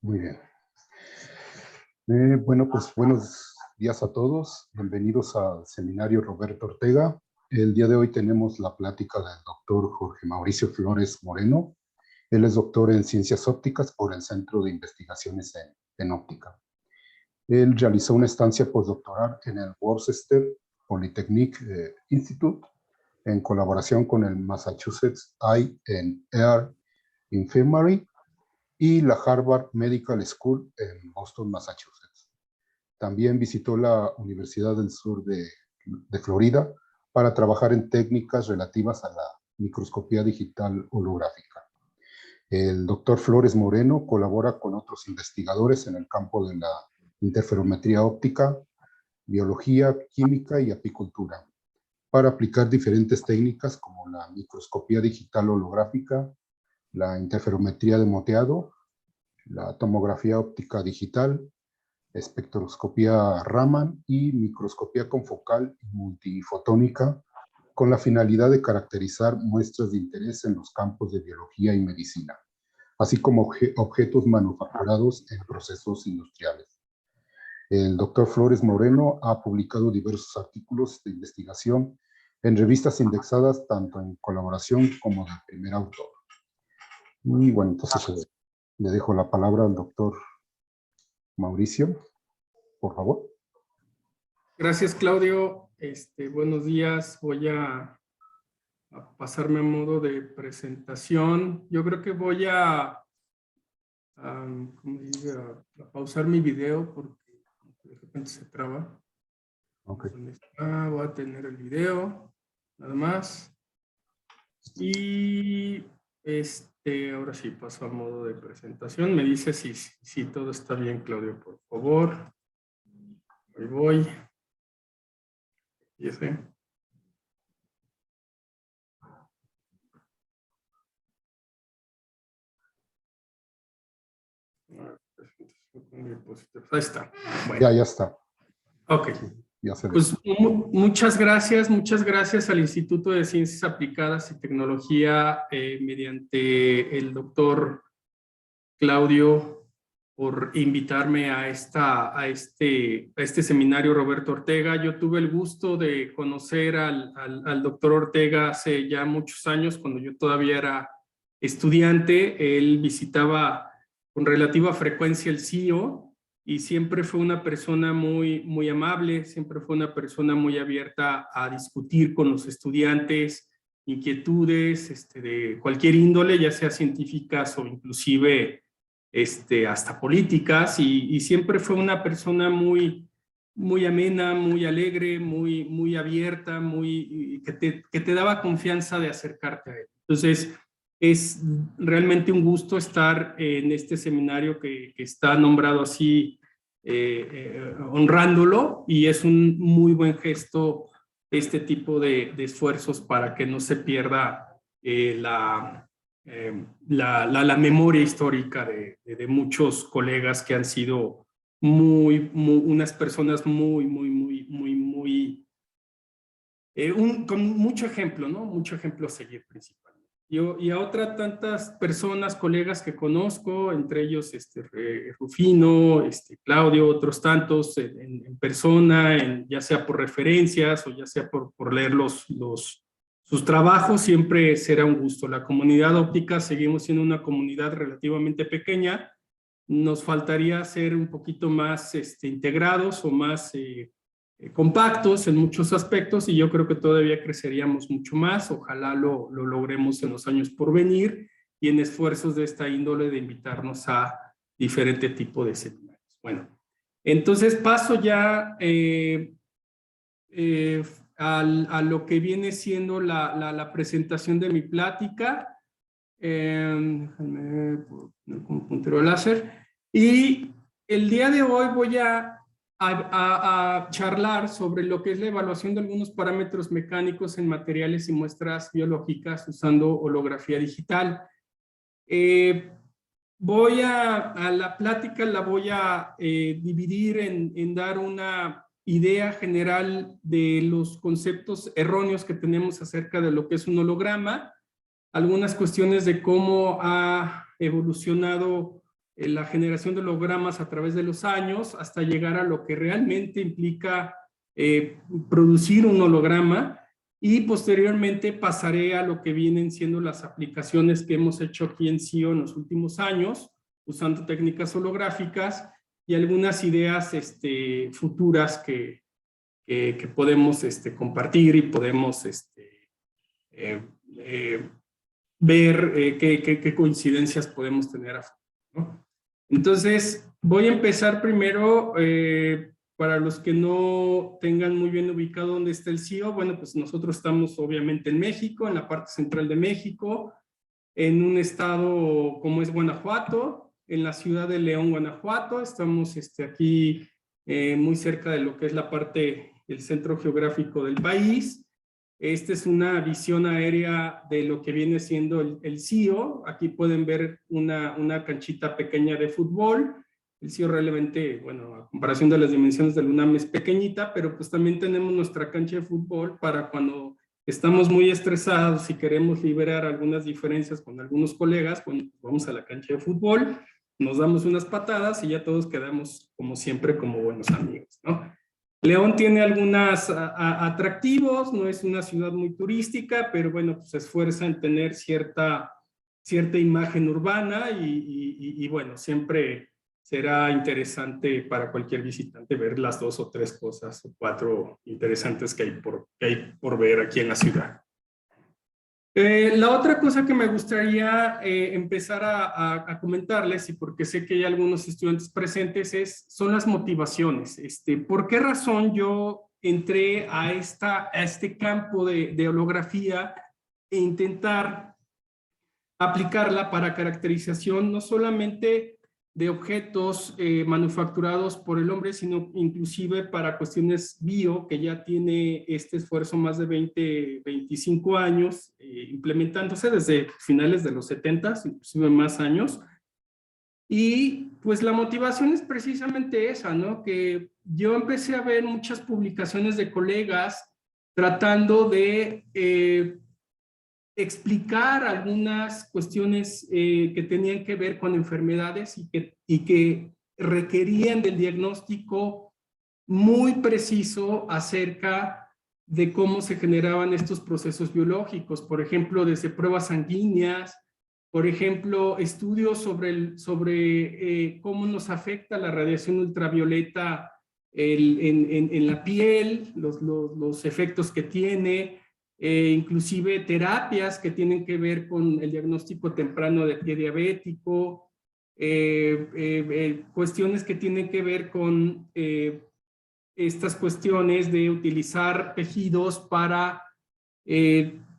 Muy bien. Bueno, pues buenos días a todos. Bienvenidos al seminario Roberto Ortega. El día de hoy tenemos la plática del doctor Jorge Mauricio Flores Moreno. Él es doctor en Ciencias Ópticas por el Centro de Investigaciones en Óptica. Él realizó una estancia postdoctoral en el Worcester Polytechnic Institute en colaboración con el Massachusetts Eye and Ear Infirmary y la Harvard Medical School en Boston, Massachusetts. También visitó la Universidad del Sur de Florida para trabajar en técnicas relativas a la microscopía digital holográfica. El doctor Flores Moreno colabora con otros investigadores en el campo de la interferometría óptica, biología, química y apicultura, para aplicar diferentes técnicas como la microscopía digital holográfica, la interferometría de moteado, la tomografía óptica digital, espectroscopía Raman y microscopía confocal y multifotónica, con la finalidad de caracterizar muestras de interés en los campos de biología y medicina, así como objetos manufacturados en procesos industriales. El doctor Flores Moreno ha publicado diversos artículos de investigación en revistas indexadas tanto en colaboración como de primer autor. Y bueno, entonces le dejo la palabra al doctor Mauricio, por favor. Gracias, Claudio. Buenos días. Voy a pasarme a modo de presentación. Yo creo que voy a pausar mi video porque de repente se traba. Okay. ¿Dónde está? Voy a tener el video, nada más. Y ahora sí paso a modo de presentación. Me dice si todo está bien, Claudio, por favor. Ahí voy. Y ese. Ahí está. Bueno. Ya está. Ok. Ya se ve. Pues muchas gracias al Instituto de Ciencias Aplicadas y Tecnología mediante el doctor Claudio por invitarme a este seminario Roberto Ortega. Yo tuve el gusto de conocer al doctor Ortega hace ya muchos años, cuando yo todavía era estudiante. Él visitaba con relativa frecuencia el CIO y siempre fue una persona muy amable, siempre fue una persona muy abierta a discutir con los estudiantes inquietudes de cualquier índole, ya sea científicas o inclusive hasta políticas, y siempre fue una persona muy amena, muy alegre, muy abierta, que te daba confianza de acercarte a él. Entonces, es realmente un gusto estar en este seminario que está nombrado así, honrándolo, y es un muy buen gesto este tipo de esfuerzos para que no se pierda la memoria histórica de muchos colegas que han sido unas personas con mucho ejemplo, ¿no? Mucho ejemplo a seguir principalmente. Y a otras tantas personas, colegas que conozco, entre ellos Rufino, Claudio, otros tantos en persona, ya sea por referencias o ya sea por leer sus trabajos, siempre será un gusto. La comunidad óptica, seguimos siendo una comunidad relativamente pequeña. Nos faltaría ser un poquito más integrados o más compactos en muchos aspectos, y yo creo que todavía creceríamos mucho más. Ojalá lo logremos en los años por venir y en esfuerzos de esta índole de invitarnos a diferente tipo de seminarios. Bueno, entonces paso ya a lo que viene siendo la presentación de mi plática. Déjenme poner con puntero láser. Y el día de hoy voy a charlar sobre lo que es la evaluación de algunos parámetros mecánicos en materiales y muestras biológicas usando holografía digital. Voy a la plática la voy a dividir en dar una idea general de los conceptos erróneos que tenemos acerca de lo que es un holograma, algunas cuestiones de cómo ha evolucionado la generación de hologramas a través de los años hasta llegar a lo que realmente implica producir un holograma, y posteriormente pasaré a lo que vienen siendo las aplicaciones que hemos hecho aquí en CIO en los últimos años, usando técnicas holográficas y algunas ideas futuras que podemos compartir y podemos ver qué coincidencias podemos tener a futuro, ¿no? Entonces, voy a empezar primero, para los que no tengan muy bien ubicado dónde está el CIO, bueno, pues nosotros estamos obviamente en México, en la parte central de México, en un estado como es Guanajuato, en la ciudad de León, Guanajuato. Estamos aquí muy cerca de lo que es la parte, el centro geográfico del país. Esta es una visión aérea de lo que viene siendo el CIO. Aquí pueden ver una canchita pequeña de fútbol. El CIO realmente, bueno, a comparación de las dimensiones del UNAM es pequeñita, pero pues también tenemos nuestra cancha de fútbol para cuando estamos muy estresados y queremos liberar algunas diferencias con algunos colegas, bueno, pues vamos a la cancha de fútbol, nos damos unas patadas y ya todos quedamos como siempre como buenos amigos, ¿no? León tiene algunos atractivos, no es una ciudad muy turística, pero bueno, pues se esfuerza en tener cierta imagen urbana y bueno, siempre será interesante para cualquier visitante ver las 2 o 3 cosas o 4 interesantes que hay por ver aquí en la ciudad. La otra cosa que me gustaría empezar a comentarles, y porque sé que hay algunos estudiantes presentes, son las motivaciones. ¿Por qué razón yo entré a este campo de holografía e intentar aplicarla para caracterización no solamente de objetos manufacturados por el hombre, sino inclusive para cuestiones bio, que ya tiene este esfuerzo más de 25 años implementándose desde finales de los 70s, inclusive más años? Y pues la motivación es precisamente esa, ¿no? Que yo empecé a ver muchas publicaciones de colegas tratando de explicar algunas cuestiones que tenían que ver con enfermedades y que requerían del diagnóstico muy preciso acerca de cómo se generaban estos procesos biológicos. Por ejemplo, desde pruebas sanguíneas, por ejemplo, estudios sobre cómo nos afecta la radiación ultravioleta en la piel, los efectos que tiene, inclusive terapias que tienen que ver con el diagnóstico temprano de pie diabético, cuestiones que tienen que ver con estas cuestiones de utilizar tejidos para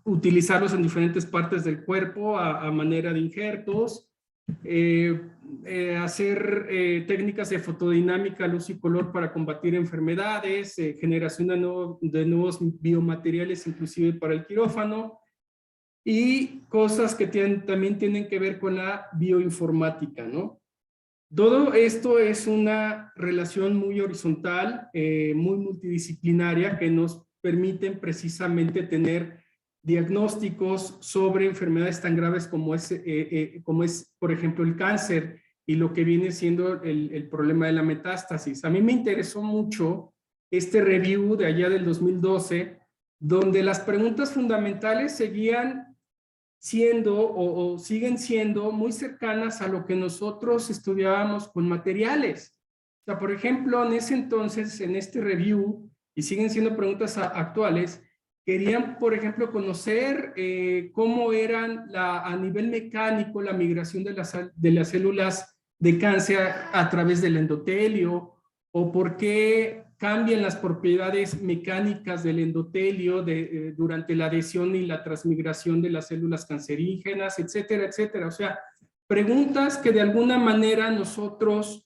utilizarlos en diferentes partes del cuerpo a manera de injertos, hacer técnicas de fotodinámica, luz y color para combatir enfermedades, generación de nuevos biomateriales, inclusive para el quirófano, y cosas que también tienen que ver con la bioinformática, ¿no? Todo esto es una relación muy horizontal, muy multidisciplinaria, que nos permiten precisamente tener diagnósticos sobre enfermedades tan graves como es, por ejemplo, el cáncer y lo que viene siendo el problema de la metástasis. A mí me interesó mucho este review de allá del 2012, donde las preguntas fundamentales seguían siendo o siguen siendo muy cercanas a lo que nosotros estudiábamos con materiales. O sea, por ejemplo, en ese entonces, en este review, y siguen siendo preguntas actuales, querían, por ejemplo, conocer cómo eran a nivel mecánico la migración de las células de cáncer a través del endotelio, o por qué cambian las propiedades mecánicas del endotelio durante la adhesión y la transmigración de las células cancerígenas, etcétera, etcétera. O sea, preguntas que de alguna manera nosotros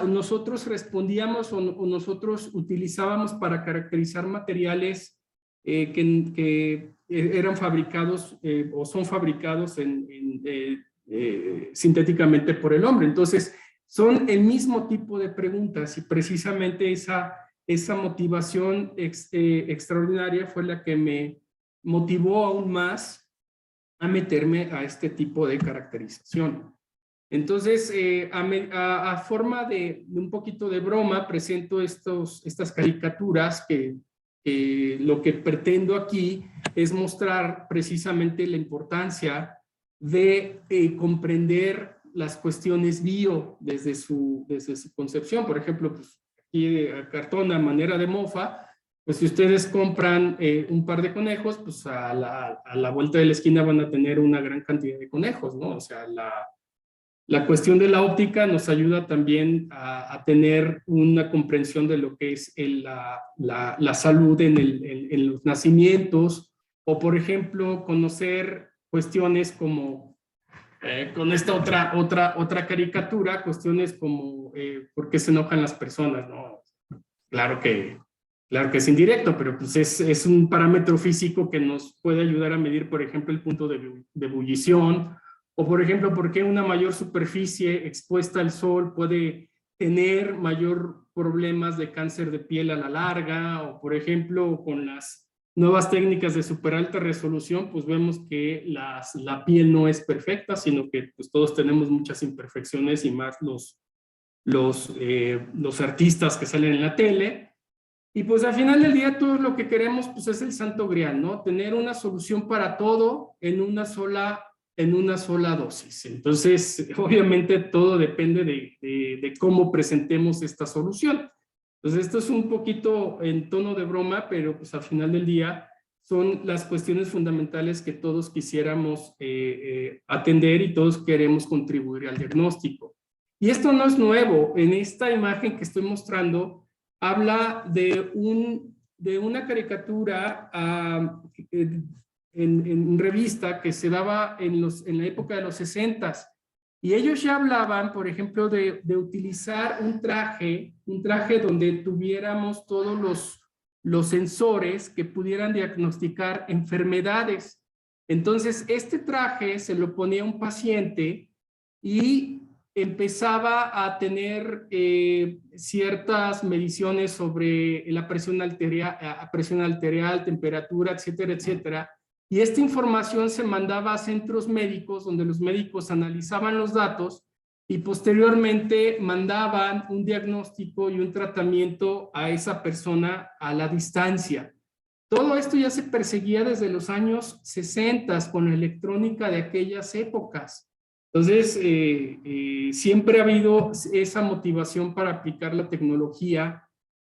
nosotros respondíamos o nosotros utilizábamos para caracterizar materiales que eran fabricados o son fabricados sintéticamente por el hombre. Entonces, son el mismo tipo de preguntas, y precisamente esa motivación extraordinaria fue la que me motivó aún más a meterme a este tipo de caracterización. Entonces, a forma de un poquito de broma, presento estas caricaturas que lo que pretendo aquí es mostrar precisamente la importancia de comprender las cuestiones bio desde su concepción. Por ejemplo, pues, aquí cartón a manera de mofa, pues si ustedes compran un par de conejos, pues a la vuelta de la esquina van a tener una gran cantidad de conejos, ¿no? O sea, la cuestión de la óptica nos ayuda también a tener una comprensión de lo que es la salud en los nacimientos, o por ejemplo, conocer cuestiones como, con esta otra caricatura, cuestiones como por qué se enojan las personas, ¿no? Claro que es indirecto, pero pues es un parámetro físico que nos puede ayudar a medir, por ejemplo, el punto de ebullición, o por ejemplo, por qué una mayor superficie expuesta al sol puede tener mayor problemas de cáncer de piel a la larga, o por ejemplo, con las nuevas técnicas de super alta resolución, pues vemos que la piel no es perfecta, sino que pues todos tenemos muchas imperfecciones, y más los artistas que salen en la tele. Y pues al final del día todo lo que queremos pues es el santo grial, ¿no? Tener una solución para todo en una sola dosis. Entonces, obviamente todo depende de cómo presentemos esta solución. Entonces, esto es un poquito en tono de broma, pero pues al final del día son las cuestiones fundamentales que todos quisiéramos atender, y todos queremos contribuir al diagnóstico. Y esto no es nuevo. En esta imagen que estoy mostrando, habla de una caricatura en revista que se daba en la época de los 60s. Y ellos ya hablaban, por ejemplo, de utilizar un traje donde tuviéramos todos los sensores que pudieran diagnosticar enfermedades. Entonces, este traje se lo ponía un paciente y empezaba a tener ciertas mediciones sobre la presión arterial, temperatura, etcétera, etcétera. Y esta información se mandaba a centros médicos, donde los médicos analizaban los datos y posteriormente mandaban un diagnóstico y un tratamiento a esa persona a la distancia. Todo esto ya se perseguía desde los años 60 con la electrónica de aquellas épocas. Entonces, siempre ha habido esa motivación para aplicar la tecnología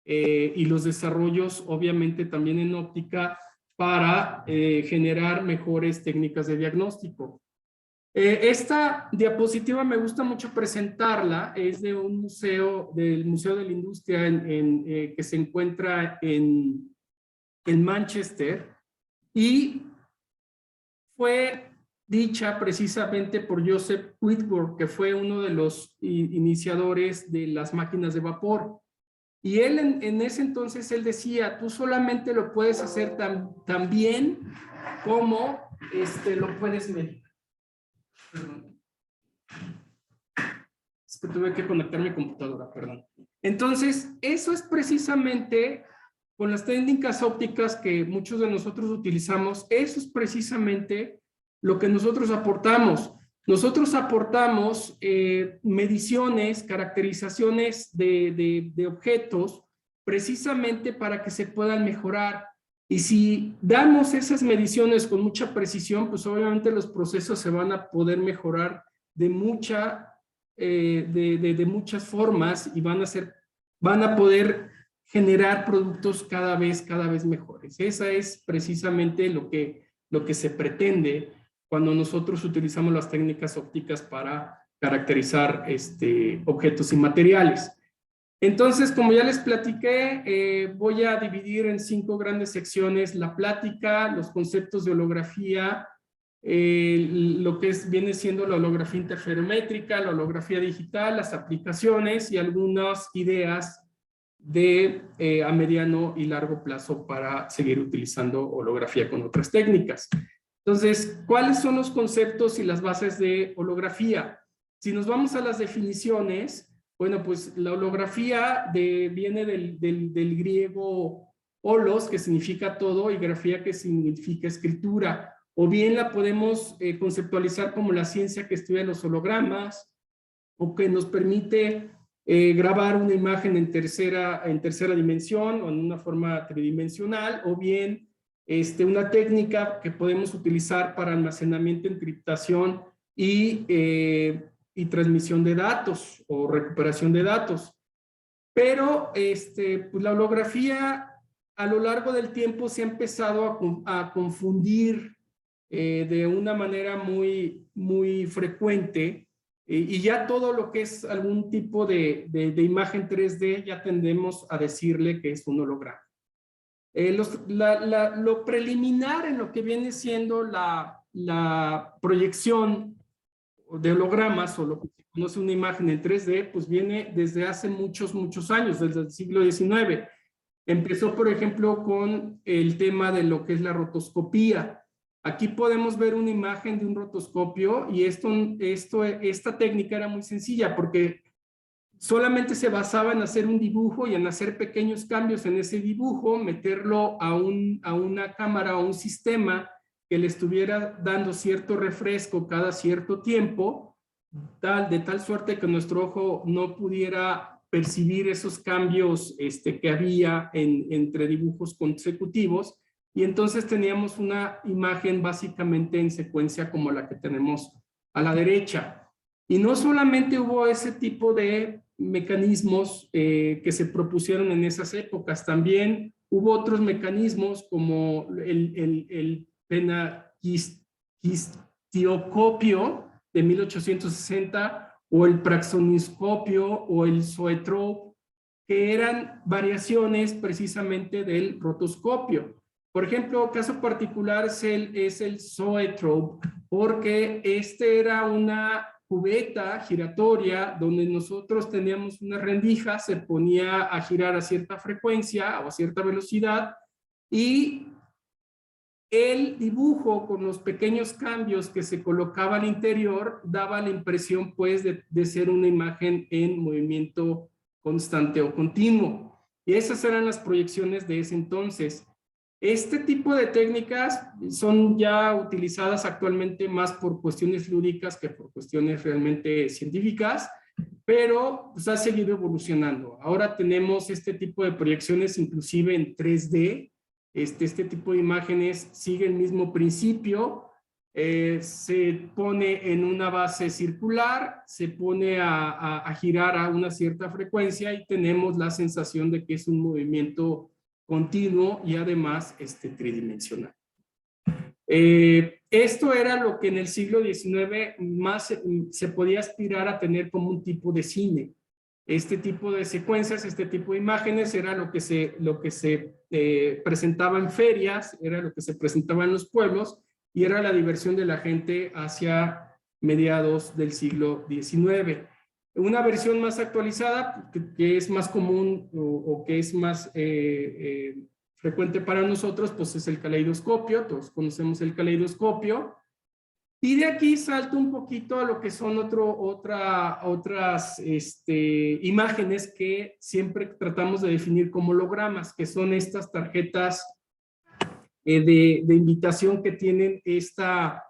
y los desarrollos, obviamente también en óptica, para generar mejores técnicas de diagnóstico. Esta diapositiva me gusta mucho presentarla, es de un museo, del Museo de la Industria que se encuentra en Manchester, y fue dicha precisamente por Joseph Whitworth, que fue uno de los iniciadores de las máquinas de vapor. Y él en ese entonces él decía, tú solamente lo puedes hacer tan bien como lo puedes medir. Perdón. Es que tuve que conectar mi computadora, perdón. Entonces, eso es precisamente, con las técnicas ópticas que muchos de nosotros utilizamos, eso es precisamente lo que nosotros aportamos. Nosotros aportamos mediciones, caracterizaciones de objetos, precisamente para que se puedan mejorar. Y si damos esas mediciones con mucha precisión, pues obviamente los procesos se van a poder mejorar de muchas formas, y van a poder generar productos cada vez mejores. Esa es precisamente lo que se pretende cuando nosotros utilizamos las técnicas ópticas para caracterizar objetos y materiales. Entonces, como ya les platiqué, voy a dividir en 5 grandes secciones: la plática, los conceptos de holografía, lo que viene siendo la holografía interferométrica, la holografía digital, las aplicaciones y algunas ideas a mediano y largo plazo para seguir utilizando holografía con otras técnicas. Entonces, ¿cuáles son los conceptos y las bases de holografía? Si nos vamos a las definiciones, bueno, pues la holografía viene del griego holos, que significa todo, y grafía, que significa escritura. o bien la podemos conceptualizar como la ciencia que estudia los hologramas, o que nos permite grabar una imagen en tercera dimensión o en una forma tridimensional, o bien una técnica que podemos utilizar para almacenamiento, encriptación y transmisión de datos o recuperación de datos. Pero pues la holografía a lo largo del tiempo se ha empezado a confundir de una manera muy frecuente, y ya todo lo que es algún tipo de imagen 3D ya tendemos a decirle que es un holograma. Lo preliminar en lo que viene siendo la proyección de hologramas, o lo que se conoce una imagen en 3D, pues viene desde hace muchos años, desde el siglo XIX. Empezó, por ejemplo, con el tema de lo que es la rotoscopía. Aquí podemos ver una imagen de un rotoscopio, y esta técnica era muy sencilla porque solamente se basaba en hacer un dibujo y en hacer pequeños cambios en ese dibujo, meterlo a una cámara o un sistema que le estuviera dando cierto refresco cada cierto tiempo, de tal suerte que nuestro ojo no pudiera percibir esos cambios que había entre dibujos consecutivos, y entonces teníamos una imagen básicamente en secuencia como la que tenemos a la derecha. Y no solamente hubo ese tipo de mecanismos que se propusieron en esas épocas, también hubo otros mecanismos como el penaquistiocopio de 1860, o el praxoniscopio, o el zoetrope, que eran variaciones precisamente del rotoscopio. Por ejemplo, caso particular es el zoetrope, porque era una cubeta giratoria donde nosotros teníamos una rendija, se ponía a girar a cierta frecuencia o a cierta velocidad, y el dibujo con los pequeños cambios que se colocaba al interior daba la impresión pues de ser una imagen en movimiento constante o continuo. Y esas eran las proyecciones de ese entonces. Este tipo de técnicas son ya utilizadas actualmente más por cuestiones lúdicas que por cuestiones realmente científicas, pero pues ha seguido evolucionando. Ahora tenemos este tipo de proyecciones inclusive en 3D. Este tipo de imágenes sigue el mismo principio. Se pone en una base circular, se pone a girar a una cierta frecuencia, y tenemos la sensación de que es un movimiento continuo y además tridimensional. Esto era lo que en el siglo XIX más se podía aspirar a tener como un tipo de cine. Este tipo de secuencias, este tipo de imágenes era lo que se presentaba en ferias, era lo que se presentaba en los pueblos, y era la diversión de la gente hacia mediados del siglo XIX. Una versión más actualizada, que es más común o que es más frecuente para nosotros, pues es el caleidoscopio. Todos conocemos el caleidoscopio. Y de aquí salto un poquito a lo que son otras imágenes que siempre tratamos de definir como hologramas, que son estas tarjetas de invitación que tienen esta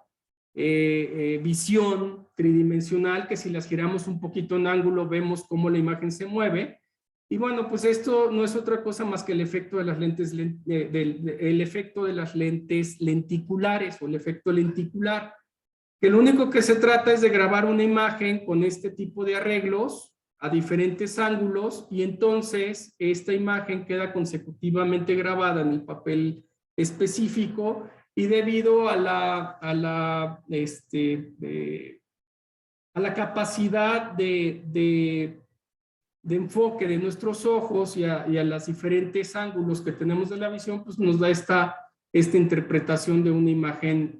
visión tridimensional, que si las giramos un poquito en ángulo vemos cómo la imagen se mueve. Y bueno, pues esto no es otra cosa más que el efecto de las lentes, el efecto de las lentes lenticulares, o el efecto lenticular, que lo único que se trata es de grabar una imagen con este tipo de arreglos a diferentes ángulos, y entonces esta imagen queda consecutivamente grabada en el papel específico, y debido a la capacidad de enfoque de nuestros ojos y a los diferentes ángulos que tenemos de la visión, pues nos da esta interpretación de una imagen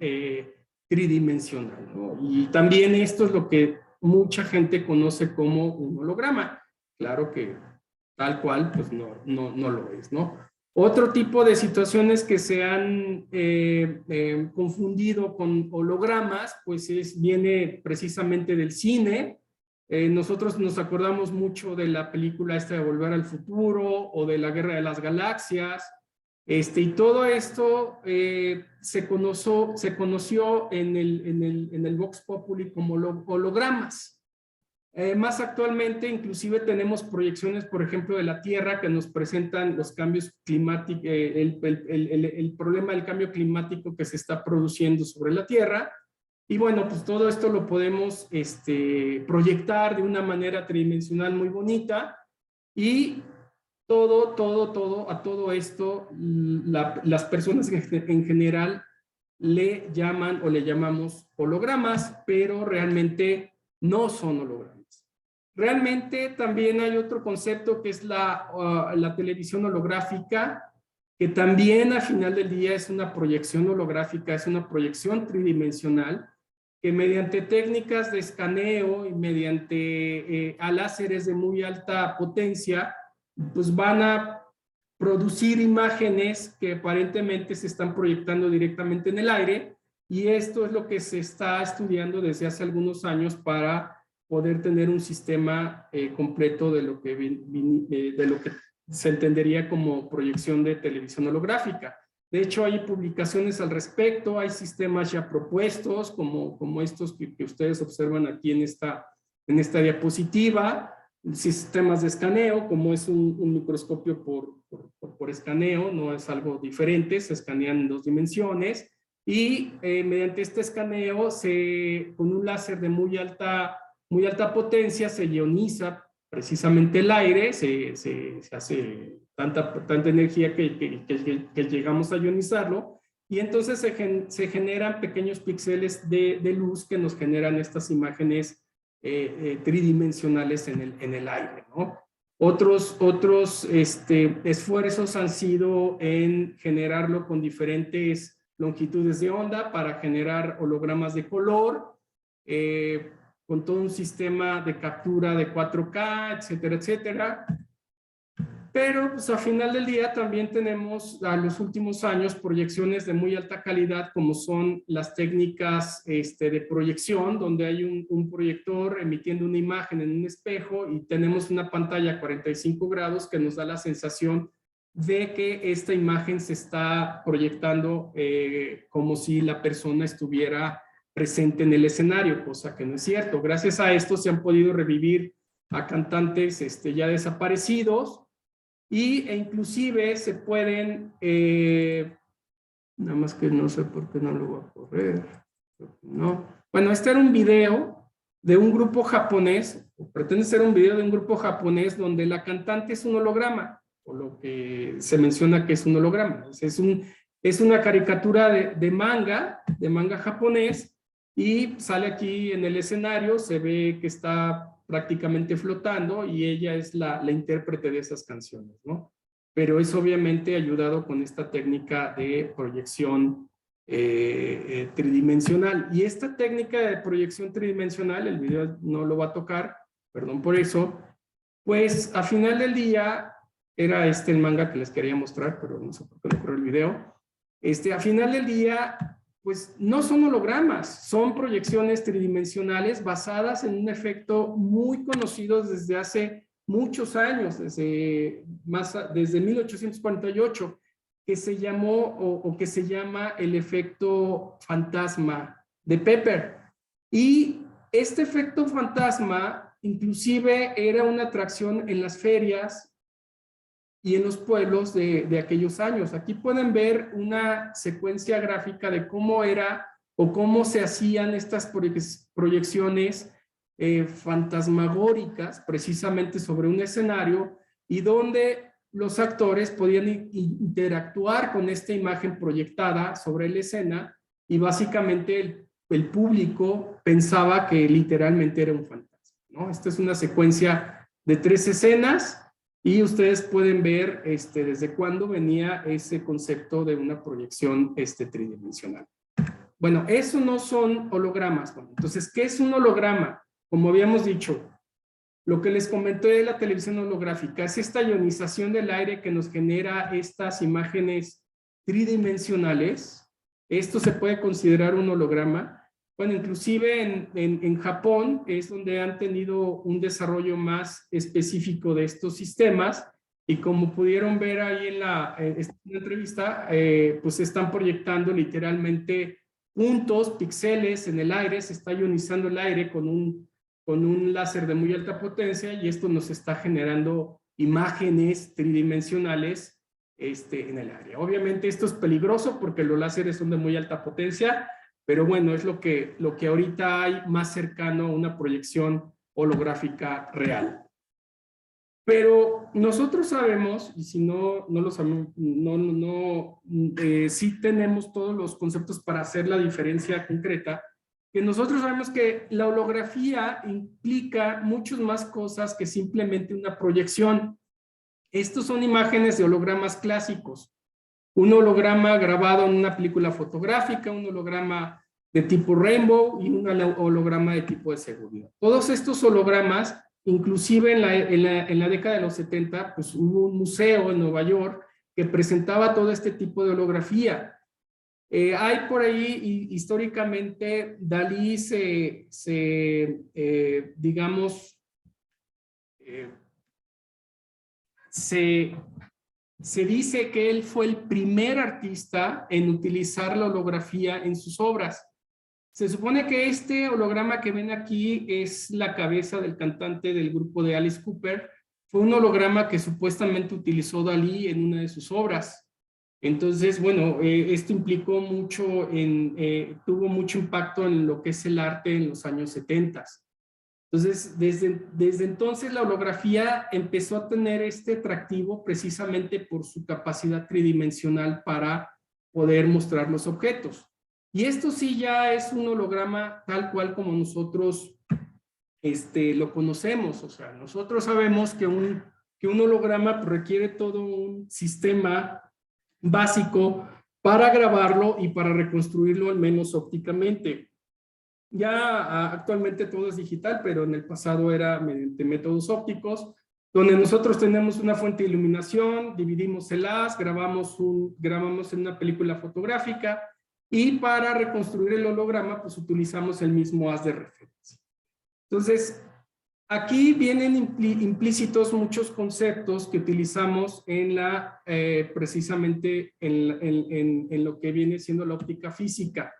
tridimensional, ¿no? Y también esto es lo que mucha gente conoce como un holograma. Claro que tal cual, pues no lo es, ¿no? Otro tipo de situaciones que se han confundido con hologramas, pues viene precisamente del cine. Nosotros nos acordamos mucho de la película esta de Volver al Futuro, o de la Guerra de las Galaxias, Y todo esto se conoció en el Vox Populi como hologramas. Más actualmente, inclusive tenemos proyecciones, por ejemplo, de la Tierra que nos presentan los cambios climáticos, el problema del cambio climático que se está produciendo sobre la Tierra. Y bueno, pues todo esto lo podemos proyectar de una manera tridimensional muy bonita. Y a todo esto, las personas en general le llaman o le llamamos hologramas, pero realmente no son hologramas. Realmente también hay otro concepto que es la televisión holográfica, que también al final del día es una proyección holográfica, es una proyección tridimensional, que mediante técnicas de escaneo y mediante láseres de muy alta potencia, pues van a producir imágenes que aparentemente se están proyectando directamente en el aire, y esto es lo que se está estudiando desde hace algunos años para poder tener un sistema completo de lo que se entendería como proyección de televisión holográfica. De hecho, hay publicaciones al respecto, hay sistemas ya propuestos, como estos que ustedes observan aquí en esta diapositiva, sistemas de escaneo, como es un microscopio por escaneo, no es algo diferente, se escanean en 2 dimensiones, y mediante este escaneo, con un láser de muy alta potencia, se ioniza precisamente el aire, se hace tanta energía que llegamos a ionizarlo, y entonces se generan pequeños píxeles de luz que nos generan estas imágenes tridimensionales en el aire, ¿no? Otros esfuerzos han sido en generarlo con diferentes longitudes de onda para generar hologramas de color, con todo un sistema de captura de 4K, etcétera, etcétera. Pero pues, al final del día también tenemos a los últimos años proyecciones de muy alta calidad, como son las técnicas de proyección, donde hay un proyector emitiendo una imagen en un espejo y tenemos una pantalla a 45 grados que nos da la sensación de que esta imagen se está proyectando como si la persona estuviera presente en el escenario, cosa que no es cierto. Gracias a esto se han podido revivir a cantantes ya desaparecidos, e inclusive se pueden, nada más que no sé por qué no lo voy a correr, no. Bueno, este era un video de un grupo japonés, o pretende ser un video de un grupo japonés donde la cantante es un holograma, o lo que se menciona que es un holograma. Es una caricatura de manga japonés, y sale aquí en el escenario, se ve que está prácticamente flotando y ella es la intérprete de esas canciones, ¿no? Pero es obviamente ayudado con esta técnica de proyección tridimensional. Y esta técnica de proyección tridimensional, el video no lo va a tocar, perdón por eso, pues a final del día, era el manga que les quería mostrar, pero no sé por qué no corrió el video. A final del día, pues no son hologramas, son proyecciones tridimensionales basadas en un efecto muy conocido desde hace muchos años, desde 1848, que se llamó o que se llama el efecto fantasma de Pepper. Y este efecto fantasma inclusive era una atracción en las ferias y en los pueblos de aquellos años. Aquí pueden ver una secuencia gráfica de cómo era o cómo se hacían estas proyecciones fantasmagóricas precisamente sobre un escenario, y donde los actores podían interactuar con esta imagen proyectada sobre la escena, y básicamente el público pensaba que literalmente era un fantasma, ¿no? Esta es una secuencia de 3 escenas, y ustedes pueden ver desde cuándo venía ese concepto de una proyección tridimensional. Bueno, eso no son hologramas. Bueno, entonces, ¿qué es un holograma? Como habíamos dicho, lo que les comenté de la televisión holográfica es esta ionización del aire que nos genera estas imágenes tridimensionales. Esto se puede considerar un holograma. Bueno, inclusive en Japón es donde han tenido un desarrollo más específico de estos sistemas, y como pudieron ver ahí en esta entrevista, pues se están proyectando literalmente puntos, píxeles en el aire, se está ionizando el aire con un láser de muy alta potencia y esto nos está generando imágenes tridimensionales en el área. Obviamente esto es peligroso porque los láseres son de muy alta potencia, pero bueno, es lo que ahorita hay más cercano a una proyección holográfica real. Pero nosotros sabemos, y si no lo sabemos, sí tenemos todos los conceptos para hacer la diferencia concreta, que nosotros sabemos que la holografía implica muchas más cosas que simplemente una proyección. Estos son imágenes de hologramas clásicos. Un holograma grabado en una película fotográfica, un holograma de tipo rainbow y un holograma de tipo de seguridad. Todos estos hologramas, inclusive en la década de los 70, pues hubo un museo en Nueva York que presentaba todo este tipo de holografía. Hay por ahí, históricamente, Dalí digamos, se dice que él fue el primer artista en utilizar la holografía en sus obras. Se supone que este holograma que ven aquí es la cabeza del cantante del grupo de Alice Cooper. Fue un holograma que supuestamente utilizó Dalí en una de sus obras. Entonces, bueno, esto implicó mucho, tuvo mucho impacto en lo que es el arte en los años 70. Entonces, desde entonces la holografía empezó a tener este atractivo precisamente por su capacidad tridimensional para poder mostrar los objetos. Y esto sí ya es un holograma tal cual como nosotros lo conocemos. O sea, nosotros sabemos que un holograma requiere todo un sistema básico para grabarlo y para reconstruirlo al menos ópticamente. Ya actualmente todo es digital, pero en el pasado era mediante métodos ópticos, donde nosotros tenemos una fuente de iluminación, dividimos el haz, grabamos en una película fotográfica, y para reconstruir el holograma, pues utilizamos el mismo haz de referencia. Entonces, aquí vienen implícitos muchos conceptos que utilizamos precisamente en lo que viene siendo la óptica física.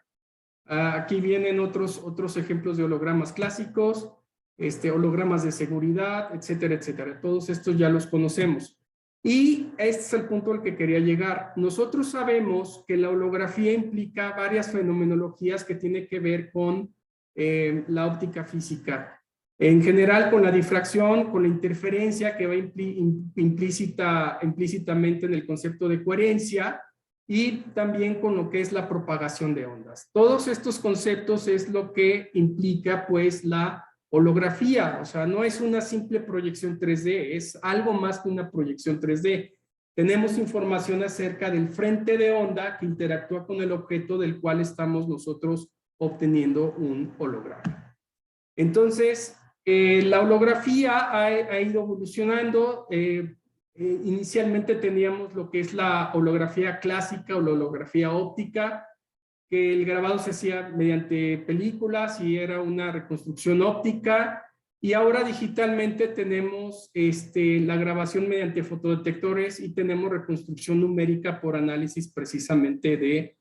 Aquí vienen otros ejemplos de hologramas clásicos, hologramas de seguridad, etcétera, etcétera. Todos estos ya los conocemos. Y este es el punto al que quería llegar. Nosotros sabemos que la holografía implica varias fenomenologías que tienen que ver con la óptica física. En general, con la difracción, con la interferencia que va implícitamente en el concepto de coherencia, y también con lo que es la propagación de ondas. Todos estos conceptos es lo que implica pues la holografía. O sea, no es una simple proyección 3D, es algo más que una proyección 3D. Tenemos información acerca del frente de onda que interactúa con el objeto del cual estamos nosotros obteniendo un holograma. Entonces, la holografía ha ido evolucionando. Inicialmente teníamos lo que es la holografía clásica o la holografía óptica, que el grabado se hacía mediante películas y era una reconstrucción óptica, y ahora digitalmente tenemos la grabación mediante fotodetectores y tenemos reconstrucción numérica por análisis precisamente de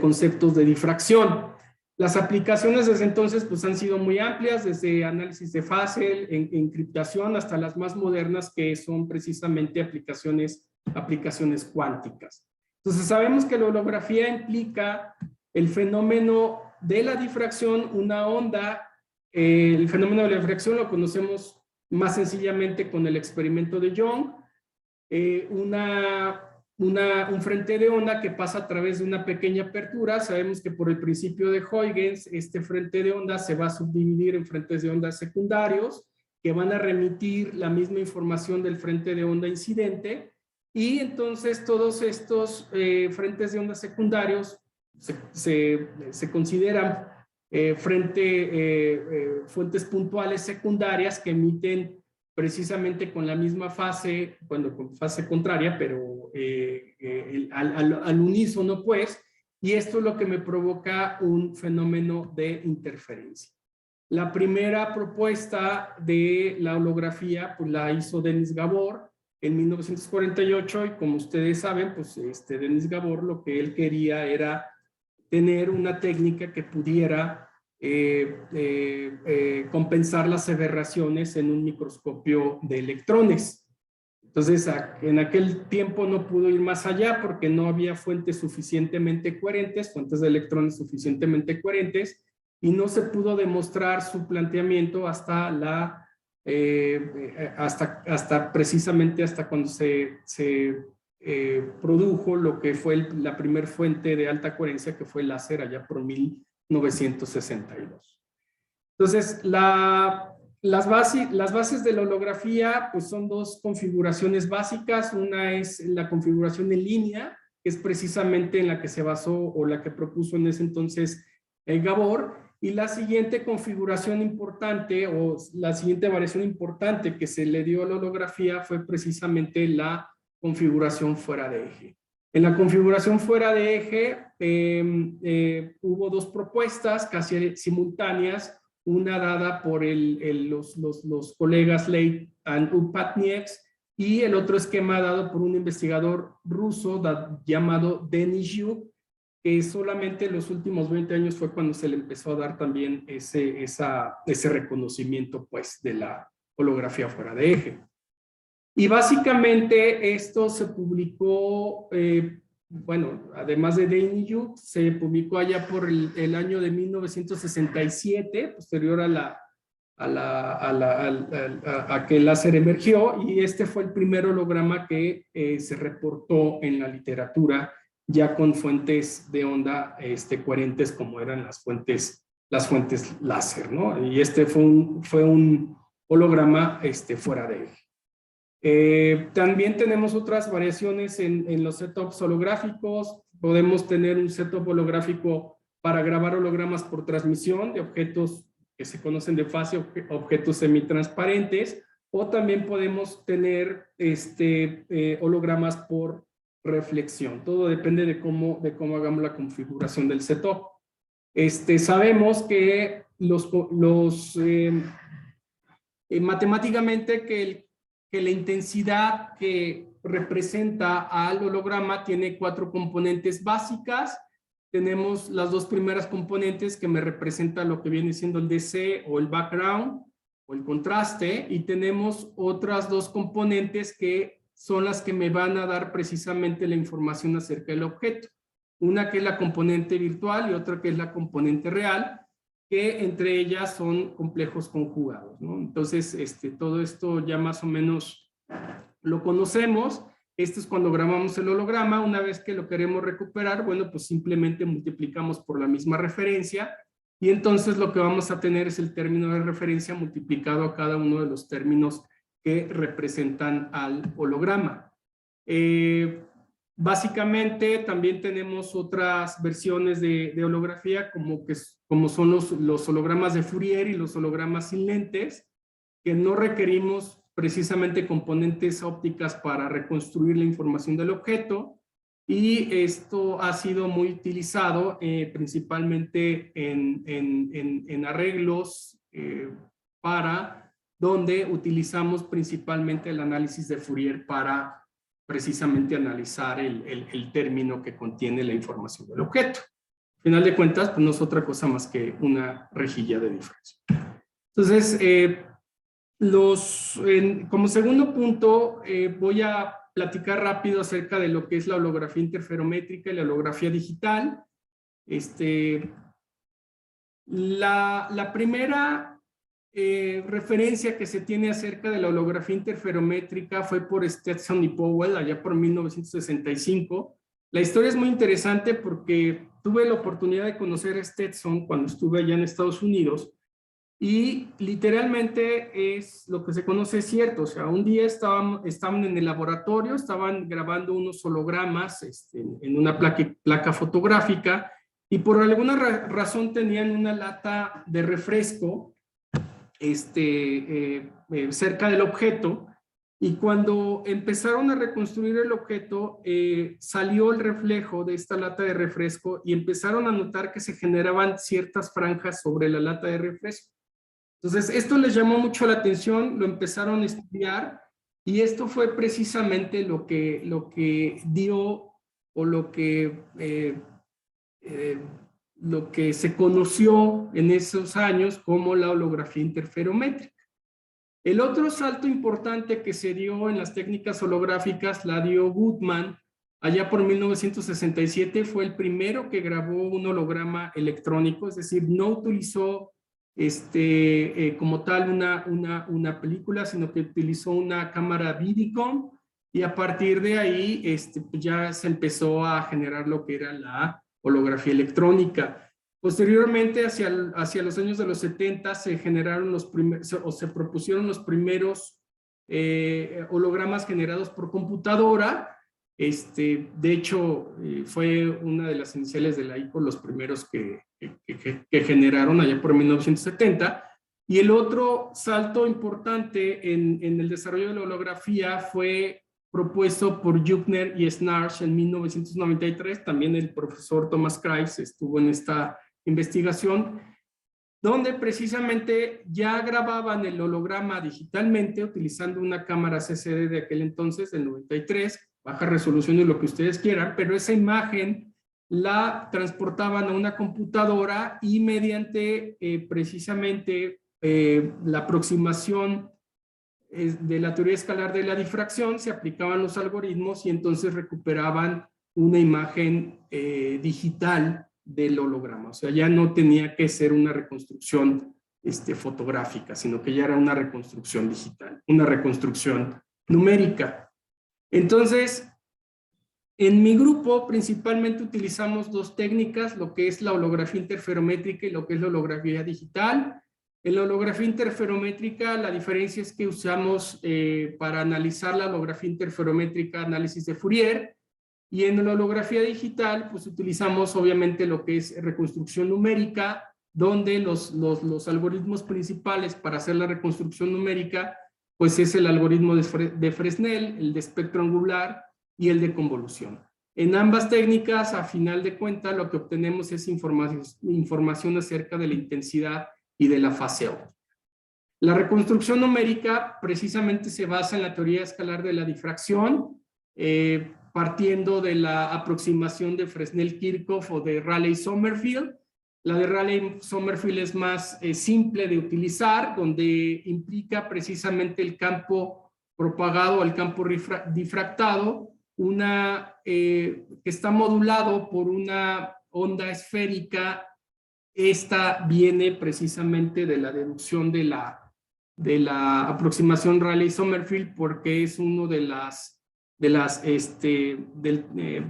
conceptos de difracción. Las aplicaciones desde entonces pues han sido muy amplias, desde análisis de fase, encriptación, hasta las más modernas que son precisamente aplicaciones cuánticas. Entonces sabemos que la holografía implica el fenómeno de la difracción, una onda. El fenómeno de la difracción lo conocemos más sencillamente con el experimento de Young, un frente de onda que pasa a través de una pequeña apertura. Sabemos que por el principio de Huygens, este frente de onda se va a subdividir en frentes de onda secundarios que van a remitir la misma información del frente de onda incidente, y entonces todos estos frentes de onda secundarios se consideran fuentes puntuales secundarias que emiten precisamente con la misma fase, con fase contraria, pero al unísono, pues, y esto es lo que me provoca un fenómeno de interferencia. La primera propuesta de la holografía pues la hizo Denis Gabor en 1948 y como ustedes saben, pues Denis Gabor lo que él quería era tener una técnica que pudiera compensar las aberraciones en un microscopio de electrones. Entonces, en aquel tiempo no pudo ir más allá porque no había fuentes suficientemente coherentes, fuentes de electrones suficientemente coherentes, y no se pudo demostrar su planteamiento hasta precisamente hasta cuando se produjo lo que fue la primera fuente de alta coherencia, que fue el láser allá por 1962. Entonces, las bases de la holografía pues son dos configuraciones básicas. Una es la configuración en línea, que es precisamente en la que se basó o la que propuso en ese entonces Gabor, y la siguiente configuración importante o la siguiente variación importante que se le dio a la holografía fue precisamente la configuración fuera de eje. En la configuración fuera de eje hubo dos propuestas casi simultáneas, una dada por los colegas Leit and Upatnieks y el otro esquema dado por un investigador ruso llamado Denis Yu, que solamente en los últimos 20 años fue cuando se le empezó a dar también ese reconocimiento pues, de la holografía fuera de eje. Y básicamente esto se publicó, bueno, además de Denis Yu, se publicó allá por el año de 1967, posterior a que el láser emergió, y este fue el primer holograma que se reportó en la literatura, ya con fuentes de onda coherentes como eran las fuentes láser, ¿no? Y fue un holograma fuera de eje. También tenemos otras variaciones en los setups holográficos. Podemos tener un setup holográfico para grabar hologramas por transmisión de objetos que se conocen de fase, objetos semitransparentes, o también podemos tener hologramas por reflexión. Todo depende de cómo hagamos la configuración del setup. Sabemos que matemáticamente que la intensidad que representa al holograma tiene 4 componentes básicas. Tenemos las dos primeras componentes que me representan lo que viene siendo el DC o el background o el contraste, y tenemos otras 2 componentes que son las que me van a dar precisamente la información acerca del objeto. Una que es la componente virtual y otra que es la componente real, que entre ellas son complejos conjugados, ¿no? Entonces, todo esto ya más o menos lo conocemos. Esto es cuando grabamos el holograma. Una vez que lo queremos recuperar, bueno, pues simplemente multiplicamos por la misma referencia, y entonces lo que vamos a tener es el término de referencia multiplicado a cada uno de los términos que representan al holograma. Básicamente también tenemos otras versiones de holografía como son los hologramas de Fourier y los hologramas sin lentes, que no requerimos precisamente componentes ópticas para reconstruir la información del objeto, y esto ha sido muy utilizado principalmente en arreglos para donde utilizamos principalmente el análisis de Fourier para precisamente analizar el término que contiene la información del objeto. Al final de cuentas, pues no es otra cosa más que una rejilla de diferencia. Entonces, como segundo punto, voy a platicar rápido acerca de lo que es la holografía interferométrica y la holografía digital. La primera referencia que se tiene acerca de la holografía interferométrica fue por Stetson y Powell allá por 1965. La historia es muy interesante porque tuve la oportunidad de conocer a Stetson cuando estuve allá en Estados Unidos, y literalmente es lo que se conoce es cierto. O sea, un día estaban en el laboratorio, estaban grabando unos hologramas en una placa fotográfica, y por alguna razón tenían una lata de refresco cerca del objeto, y cuando empezaron a reconstruir el objeto salió el reflejo de esta lata de refresco y empezaron a notar que se generaban ciertas franjas sobre la lata de refresco. Entonces, esto les llamó mucho la atención, lo empezaron a estudiar, y esto fue precisamente lo que dio, o lo que se conoció en esos años como la holografía interferométrica. El otro salto importante que se dio en las técnicas holográficas la dio Guttmann allá por 1967. Fue el primero que grabó un holograma electrónico, es decir, no utilizó como tal una película, sino que utilizó una cámara Vidicom, y a partir de ahí pues ya se empezó a generar lo que era la holografía electrónica. Posteriormente, hacia los años de los 70, se generaron o se propusieron los primeros hologramas generados por computadora. De hecho, fue una de las iniciales de la ICO, los primeros que generaron allá por 1970. Y el otro salto importante en el desarrollo de la holografía fue propuesto por Juchner y Schnarch en 1993. También el profesor Thomas Kreiss estuvo en esta investigación, donde precisamente ya grababan el holograma digitalmente utilizando una cámara CCD de aquel entonces, del 93, baja resolución y lo que ustedes quieran, pero esa imagen la transportaban a una computadora, y mediante precisamente la aproximación de la teoría escalar de la difracción, se aplicaban los algoritmos y entonces recuperaban una imagen digital del holograma. O sea, ya no tenía que ser una reconstrucción fotográfica, sino que ya era una reconstrucción digital, una reconstrucción numérica. Entonces, en mi grupo principalmente utilizamos dos técnicas, lo que es la holografía interferométrica y lo que es la holografía digital. En la holografía interferométrica, la diferencia es que usamos para analizar la holografía interferométrica análisis de Fourier, y en la holografía digital pues utilizamos obviamente lo que es reconstrucción numérica, donde los algoritmos principales para hacer la reconstrucción numérica pues es el algoritmo de Fresnel, el de espectro angular y el de convolución. En ambas técnicas, a final de cuentas, lo que obtenemos es información acerca de la intensidad y de la fase óptica. La reconstrucción numérica precisamente se basa en la teoría escalar de la difracción, partiendo de la aproximación de Fresnel-Kirchhoff o de Rayleigh-Sommerfeld. La de Rayleigh-Sommerfeld es más simple de utilizar, donde implica precisamente el campo propagado, el campo difractado, que está modulado por una onda esférica. Esta viene precisamente de la deducción de la aproximación Rayleigh-Sommerfeld, porque es uno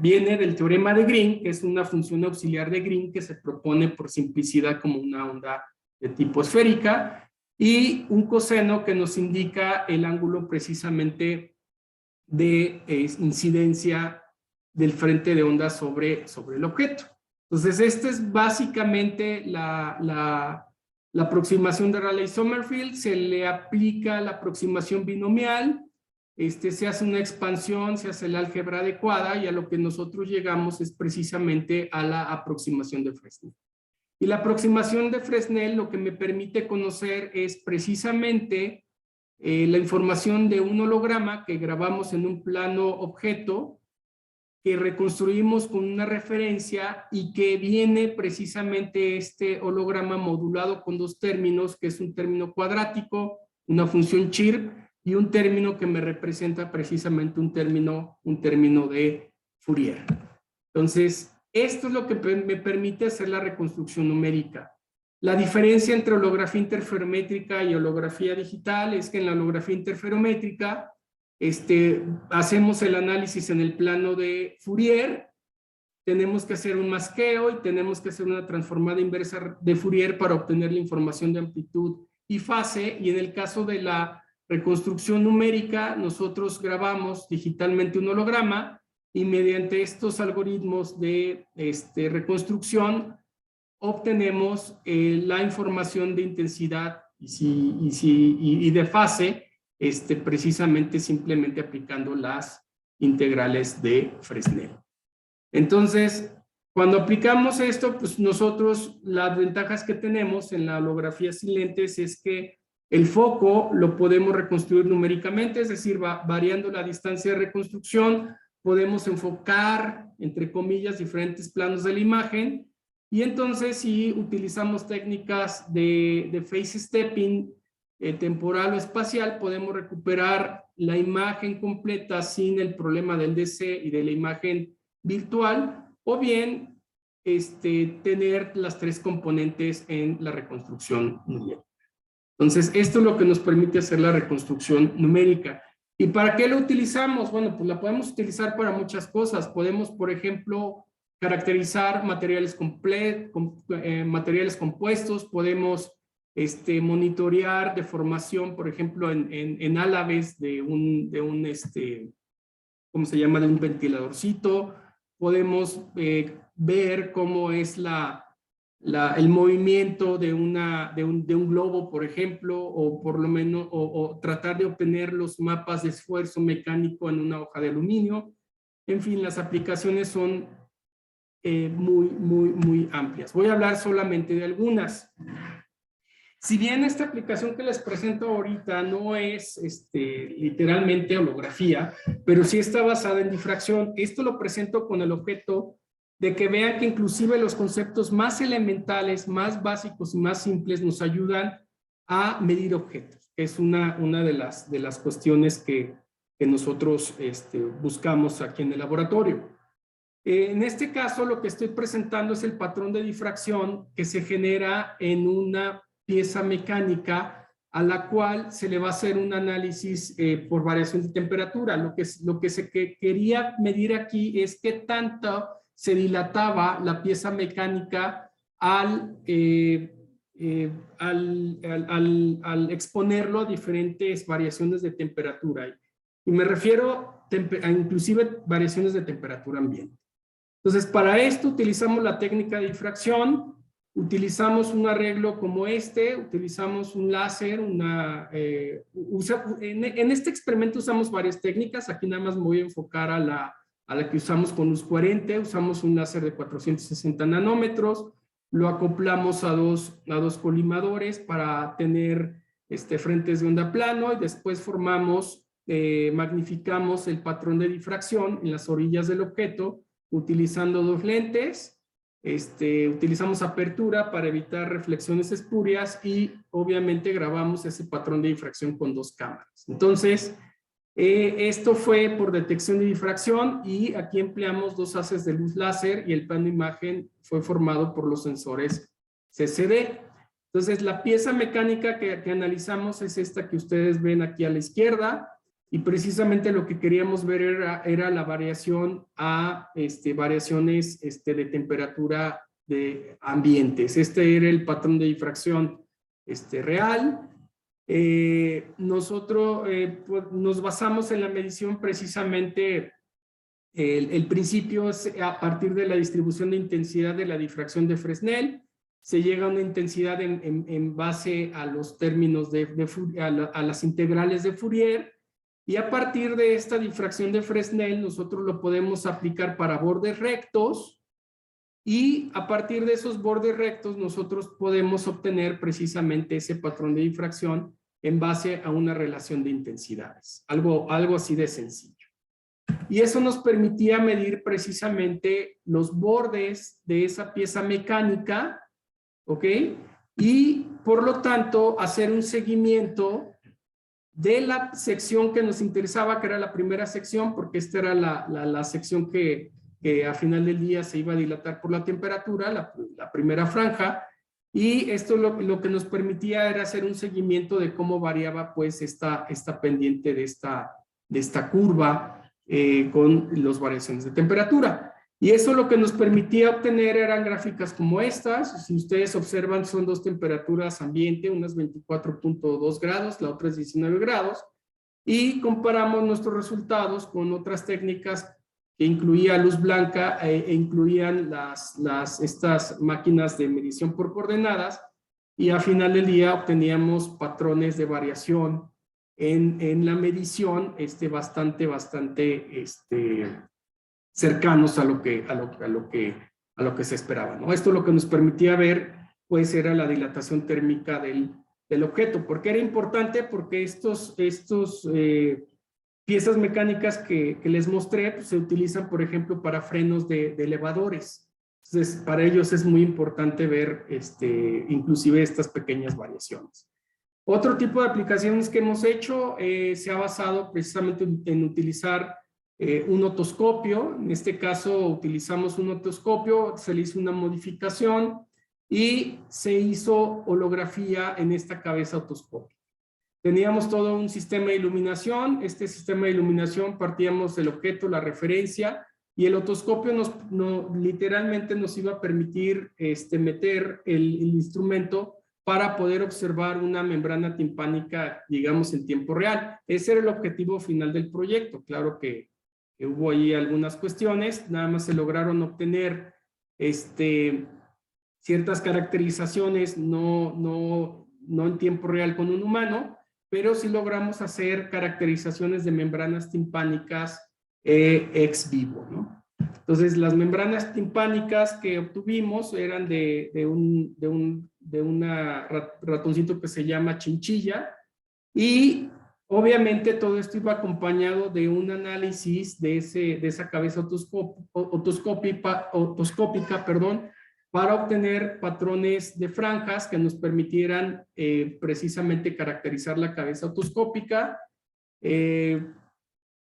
viene del teorema de Green, que es una función auxiliar de Green que se propone por simplicidad como una onda de tipo esférica, y un coseno que nos indica el ángulo precisamente de incidencia del frente de onda sobre el objeto. Entonces, esta es básicamente la aproximación de Rayleigh-Sommerfeld. Se le aplica la aproximación binomial, se hace una expansión, se hace el álgebra adecuada, y a lo que nosotros llegamos es precisamente a la aproximación de Fresnel. Y la aproximación de Fresnel lo que me permite conocer es precisamente la información de un holograma que grabamos en un plano objeto, que reconstruimos con una referencia, y que viene precisamente este holograma modulado con dos términos, que es un término cuadrático, una función chirp, y un término que me representa precisamente un término de Fourier. Entonces, esto es lo que me permite hacer la reconstrucción numérica. La diferencia entre holografía interferométrica y holografía digital es que en la holografía interferométrica hacemos el análisis en el plano de Fourier, tenemos que hacer un masqueo y tenemos que hacer una transformada inversa de Fourier para obtener la información de amplitud y fase, y en el caso de la reconstrucción numérica nosotros grabamos digitalmente un holograma, y mediante estos algoritmos de reconstrucción obtenemos la información de intensidad y de fase, precisamente simplemente aplicando las integrales de Fresnel. Entonces, Cuando aplicamos esto, pues nosotros las ventajas que tenemos en la holografía sin lentes es que el foco lo podemos reconstruir numéricamente, es decir, variando la distancia de reconstrucción, podemos enfocar, entre comillas, diferentes planos de la imagen, y entonces si utilizamos técnicas de phase stepping temporal o espacial, podemos recuperar la imagen completa sin el problema del DC y de la imagen virtual, o bien tener las tres componentes en la reconstrucción numérica. Entonces, esto es lo que nos permite hacer la reconstrucción numérica. ¿Y para qué lo utilizamos? Bueno, pues la podemos utilizar para muchas cosas. Podemos, por ejemplo, caracterizar materiales compuestos, podemos monitorear deformación, por ejemplo, en álabes de un ¿cómo se llama? De un ventiladorcito. Podemos ver cómo es el movimiento de un globo, por ejemplo, o por lo menos, o tratar de obtener los mapas de esfuerzo mecánico en una hoja de aluminio. En fin, las aplicaciones son muy amplias. Voy a hablar solamente de algunas. Si bien esta aplicación que les presento ahorita no es literalmente holografía, pero sí está basada en difracción, esto lo presento con el objeto de que vean que inclusive los conceptos más elementales, más básicos y más simples nos ayudan a medir objetos. Es una de las cuestiones que nosotros buscamos aquí en el laboratorio. En este caso, lo que estoy presentando es el patrón de difracción que se genera en una pieza mecánica a la cual se le va a hacer un análisis por variación de temperatura. Lo que se quería medir aquí es qué tanto se dilataba la pieza mecánica al exponerlo a diferentes variaciones de temperatura. Y me refiero a inclusive variaciones de temperatura ambiente. Entonces, para esto utilizamos la técnica de difracción, utilizamos un arreglo como utilizamos un láser, en este experimento usamos varias técnicas. Aquí nada más me voy a enfocar a la que usamos con luz coherente. Usamos un láser de 460 nanómetros, lo acoplamos a dos colimadores para tener frentes de onda plano, y después magnificamos el patrón de difracción en las orillas del objeto utilizando dos lentes. Utilizamos apertura para evitar reflexiones espurias y obviamente grabamos ese patrón de difracción con dos cámaras. Entonces, esto fue por detección de difracción, y aquí empleamos dos haces de luz láser y el plano de imagen fue formado por los sensores CCD. Entonces, la pieza mecánica que analizamos es esta que ustedes ven aquí a la izquierda, y precisamente lo que queríamos ver era la variación a variaciones de temperatura de ambientes. Este era el patrón de difracción real. Nosotros nos basamos en la medición precisamente, el principio es a partir de la distribución de intensidad de la difracción de Fresnel. Se llega a una intensidad en base a los términos a las integrales de Fourier. Y a partir de esta difracción de Fresnel, nosotros lo podemos aplicar para bordes rectos, y a partir de esos bordes rectos nosotros podemos obtener precisamente ese patrón de difracción en base a una relación de intensidades. Algo así de sencillo. Y eso nos permitía medir precisamente los bordes de esa pieza mecánica, ¿ok? Y por lo tanto hacer un seguimiento de la sección que nos interesaba, que era la primera sección, porque esta era la sección que a final del día se iba a dilatar por la temperatura, la primera franja, y esto lo que nos permitía era hacer un seguimiento de cómo variaba pues esta pendiente de esta curva con las variaciones de temperatura. Y eso lo que nos permitía obtener eran gráficas como estas. Si ustedes observan, son dos temperaturas ambiente, una es 24.2 grados, la otra es 19 grados, y comparamos nuestros resultados con otras técnicas que incluía luz blanca e incluían estas máquinas de medición por coordenadas, y al final del día obteníamos patrones de variación en la medición bastante cercanos a lo que lo que se esperaba, ¿no? Esto lo que nos permitía ver, pues, era la dilatación térmica del objeto. ¿Por qué era importante? Porque estos piezas mecánicas que les mostré, pues, se utilizan, por ejemplo, para frenos de elevadores. Entonces, para ellos es muy importante ver inclusive estas pequeñas variaciones. Otro tipo de aplicaciones que hemos hecho se ha basado precisamente en utilizar un otoscopio. En este caso utilizamos un otoscopio, se le hizo una modificación y se hizo holografía en esta cabeza otoscópica. Teníamos todo un sistema de iluminación. Este sistema de iluminación partíamos del objeto, la referencia, y el otoscopio literalmente nos iba a permitir meter el instrumento para poder observar una membrana timpánica, digamos, en tiempo real. Ese era el objetivo final del proyecto. Claro que hubo ahí algunas cuestiones, nada más se lograron obtener ciertas caracterizaciones, no en tiempo real con un humano, pero sí logramos hacer caracterizaciones de membranas timpánicas ex vivo, ¿no? Entonces, las membranas timpánicas que obtuvimos eran de un ratoncito que se llama chinchilla, y obviamente todo esto iba acompañado de un análisis de esa cabeza otoscópica, para obtener patrones de franjas que nos permitieran precisamente caracterizar la cabeza otoscópica,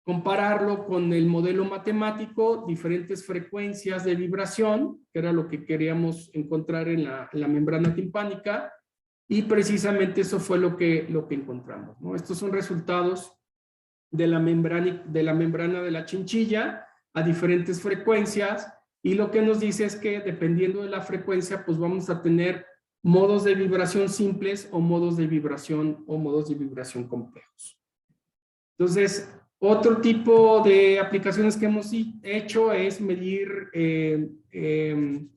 compararlo con el modelo matemático, diferentes frecuencias de vibración, que era lo que queríamos encontrar en la membrana timpánica, y precisamente eso fue lo que encontramos, ¿no? Estos son resultados de la membrana de la chinchilla a diferentes frecuencias, y lo que nos dice es que dependiendo de la frecuencia, pues vamos a tener modos de vibración simples o modos de vibración complejos. Entonces, otro tipo de aplicaciones que hemos hecho es medir el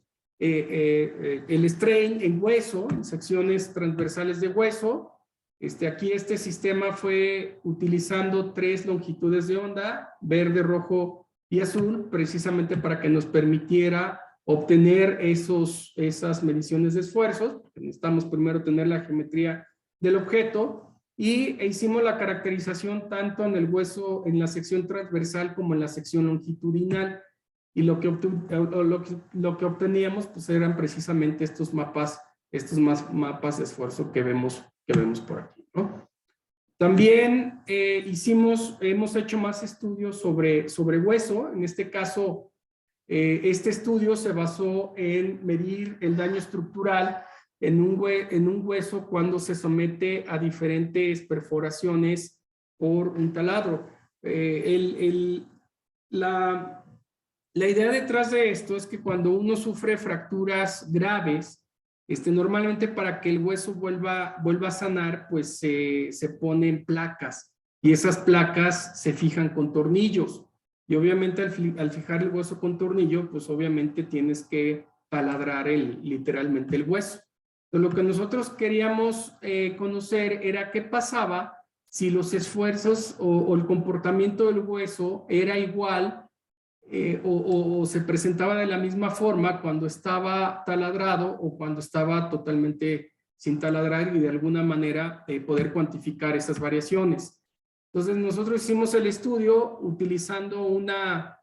strain en hueso, en secciones transversales de hueso. Aquí este sistema fue utilizando 3 longitudes de onda, verde, rojo y azul, precisamente para que nos permitiera obtener esas mediciones de esfuerzos. Necesitamos primero tener la geometría del objeto, y hicimos la caracterización tanto en el hueso, en la sección transversal, como en la sección longitudinal, y lo que obteníamos pues eran precisamente estos mapas de esfuerzo que vemos por aquí, ¿no? También hemos hecho más estudios sobre hueso. En este caso, este estudio se basó en medir el daño estructural en un hueso cuando se somete a diferentes perforaciones por un taladro. La idea detrás de esto es que cuando uno sufre fracturas graves, normalmente para que el hueso vuelva a sanar, pues se ponen placas, y esas placas se fijan con tornillos, y obviamente al fijar el hueso con tornillo, pues obviamente tienes que taladrar literalmente el hueso. Entonces, lo que nosotros queríamos conocer era qué pasaba si los esfuerzos o el comportamiento del hueso era igual o se presentaba de la misma forma cuando estaba taladrado o cuando estaba totalmente sin taladrar, y de alguna manera poder cuantificar esas variaciones. Entonces nosotros hicimos el estudio utilizando una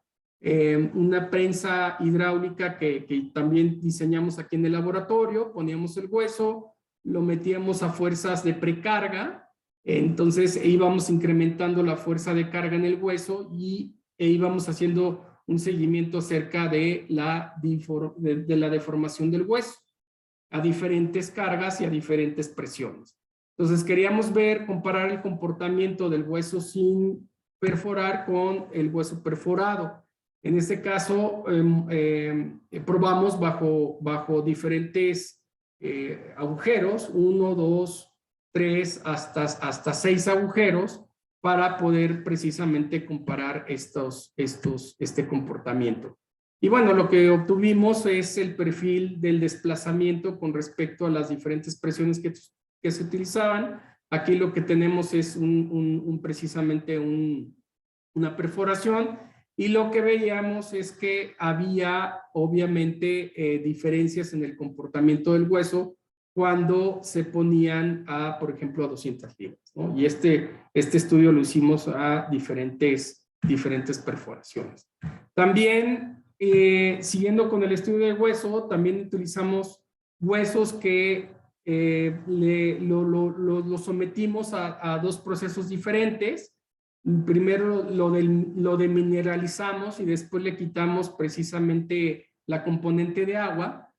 prensa hidráulica que también diseñamos aquí en el laboratorio. Poníamos el hueso, lo metíamos a fuerzas de precarga, entonces íbamos incrementando la fuerza de carga en el hueso e íbamos haciendo un seguimiento acerca de la deformación del hueso a diferentes cargas y a diferentes presiones. Entonces queríamos comparar el comportamiento del hueso sin perforar con el hueso perforado. En este caso probamos bajo diferentes agujeros, 1, 2, 3, hasta 6 agujeros, para poder precisamente comparar este comportamiento. Y bueno, lo que obtuvimos es el perfil del desplazamiento con respecto a las diferentes presiones que se utilizaban. Aquí lo que tenemos es precisamente una perforación, y lo que veíamos es que había obviamente diferencias en el comportamiento del hueso cuando se ponían a, por ejemplo, a 200 libras, ¿no? Y este estudio lo hicimos a diferentes perforaciones. También, siguiendo con el estudio de hueso, también utilizamos huesos que lo sometimos a dos procesos diferentes. Primero lo demineralizamos y después le quitamos precisamente la componente de agua,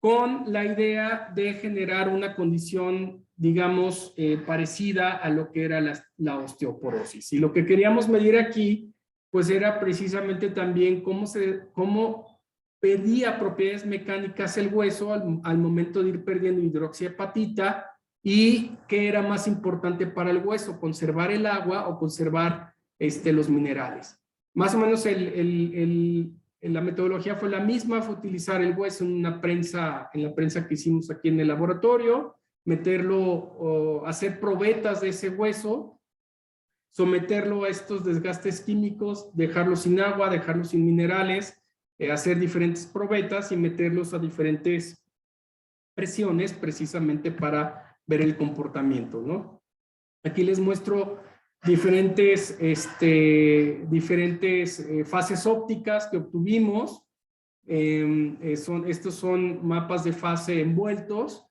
con la idea de generar una condición, digamos, parecida a lo que era la osteoporosis. Y lo que queríamos medir aquí, pues era precisamente también cómo perdía propiedades mecánicas el hueso al momento de ir perdiendo hidroxiapatita, y qué era más importante para el hueso, conservar el agua o conservar los minerales. Más o menos la metodología fue la misma, fue utilizar el hueso en la prensa que hicimos aquí en el laboratorio, meterlo, hacer probetas de ese hueso, someterlo a estos desgastes químicos, dejarlo sin agua, dejarlo sin minerales, hacer diferentes probetas y meterlos a diferentes presiones precisamente para ver el comportamiento, ¿no? Aquí les muestro diferentes fases ópticas que obtuvimos. Estos son mapas de fase envueltos,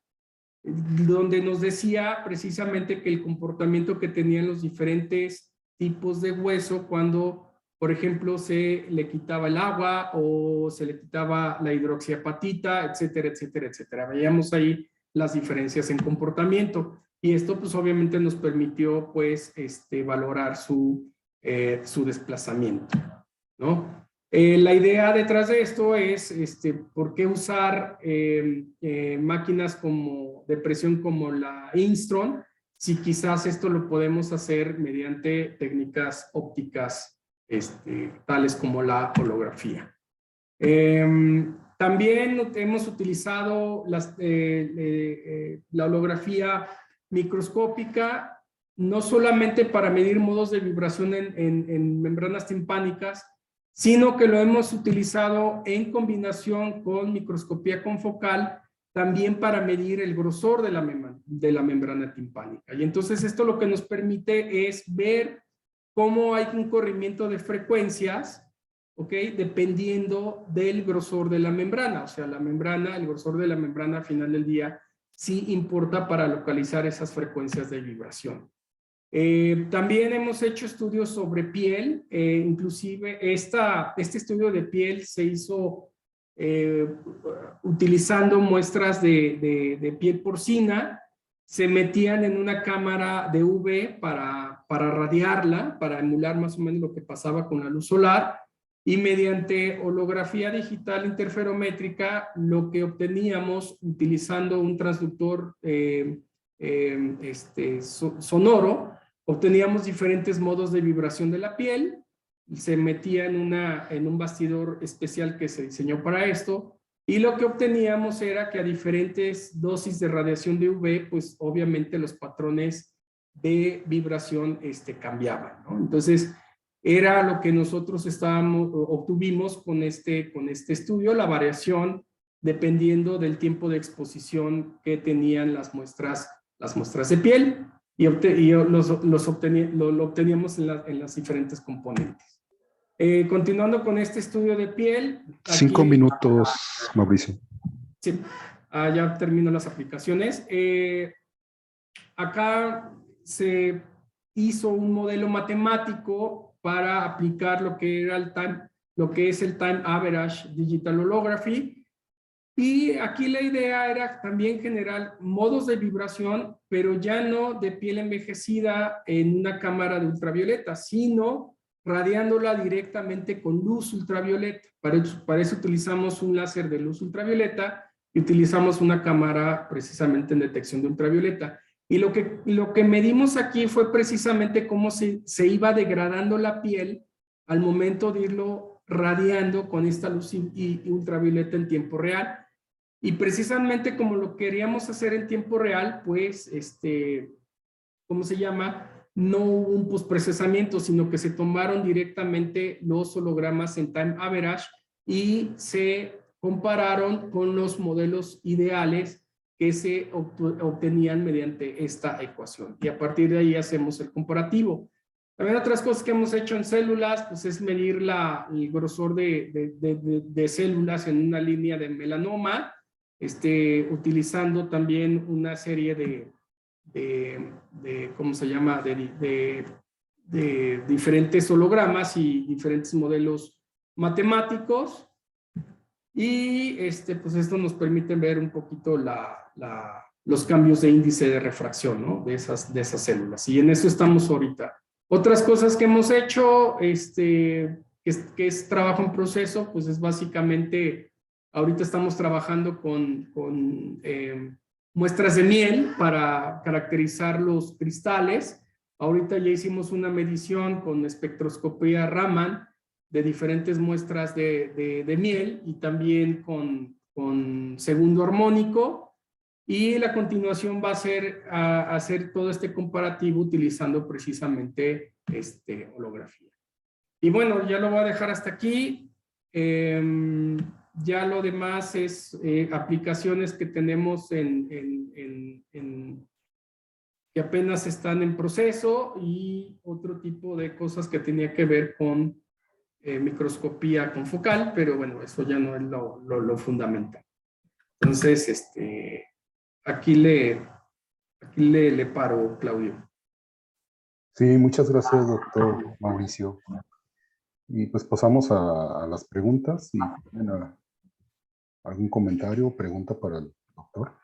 donde nos decía precisamente que el comportamiento que tenían los diferentes tipos de hueso cuando, por ejemplo, se le quitaba el agua o se le quitaba la hidroxiapatita, etcétera, etcétera, etcétera. Veíamos ahí las diferencias en comportamiento. Y esto pues obviamente nos permitió pues valorar su desplazamiento, ¿no? La idea detrás de esto es ¿por qué usar máquinas de presión como la Instron si quizás esto lo podemos hacer mediante técnicas ópticas tales como la holografía? También hemos utilizado la holografía microscópica, no solamente para medir modos de vibración en membranas timpánicas, sino que lo hemos utilizado en combinación con microscopía confocal, también para medir el grosor de la membrana timpánica. Y entonces esto lo que nos permite es ver cómo hay un corrimiento de frecuencias, ¿ok? Dependiendo del grosor de la membrana. O sea, el grosor de la membrana al final del día sí importa para localizar esas frecuencias de vibración. También hemos hecho estudios sobre piel, inclusive este estudio de piel se hizo utilizando muestras de piel porcina. Se metían en una cámara de UV para radiarla, para emular más o menos lo que pasaba con la luz solar, y mediante holografía digital interferométrica lo que obteníamos utilizando un transductor sonoro, obteníamos diferentes modos de vibración de la piel. Se metía en un bastidor especial que se diseñó para esto, y lo que obteníamos era que a diferentes dosis de radiación de UV, pues obviamente los patrones de vibración cambiaban, ¿no? Entonces, era lo que nosotros obtuvimos con este estudio, la variación dependiendo del tiempo de exposición que tenían las muestras de piel, y lo obteníamos en las diferentes componentes. Continuando con este estudio de piel. 5 minutos, Mauricio. Sí, ya termino las aplicaciones. Acá se hizo un modelo matemático para aplicar lo que es el Time Average Digital Holography. Y aquí la idea era también generar modos de vibración, pero ya no de piel envejecida en una cámara de ultravioleta, sino radiándola directamente con luz ultravioleta. Para eso utilizamos un láser de luz ultravioleta y utilizamos una cámara precisamente en detección de ultravioleta. Y lo que medimos aquí fue precisamente cómo se iba degradando la piel al momento de irlo radiando con esta luz ultravioleta en tiempo real. Y precisamente como lo queríamos hacer en tiempo real, pues, ¿cómo se llama? no hubo un postprocesamiento, sino que se tomaron directamente los hologramas en time average y se compararon con los modelos ideales que se obtenían mediante esta ecuación. Y a partir de ahí hacemos el comparativo. También otras cosas que hemos hecho en células, pues es medir el grosor de células en una línea de melanoma, utilizando también una serie ¿cómo se llama? De diferentes hologramas y diferentes modelos matemáticos. Y pues esto nos permite ver un poquito los cambios de índice de refracción, ¿no? de esas células. Y en eso estamos ahorita. Otras cosas que hemos hecho, que es trabajo en proceso, pues es básicamente, ahorita estamos trabajando con muestras de miel para caracterizar los cristales. Ahorita ya hicimos una medición con espectroscopía Raman de diferentes muestras de miel y también con segundo armónico. Y la continuación va a ser hacer todo este comparativo utilizando precisamente holografía. Y bueno, ya lo voy a dejar hasta aquí. Ya lo demás es aplicaciones que tenemos que apenas están en proceso y otro tipo de cosas que tenía que ver con microscopía confocal, pero bueno, eso ya no es lo fundamental. Entonces, aquí le paro, Claudio. Sí, muchas gracias, doctor Mauricio. Y pues pasamos a las preguntas. Si tienen algún comentario o pregunta para el doctor.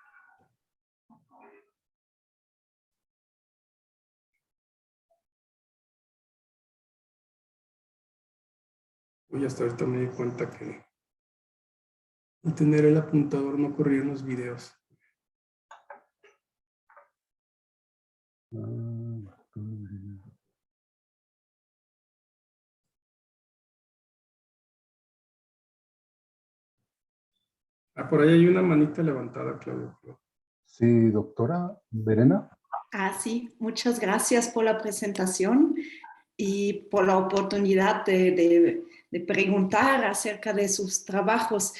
Uy, hasta ahorita me di cuenta que al tener el apuntador no corrían los videos. Por ahí hay una manita levantada, Claudio. Sí, doctora Verena. Sí, muchas gracias por la presentación y por la oportunidad de preguntar acerca de sus trabajos.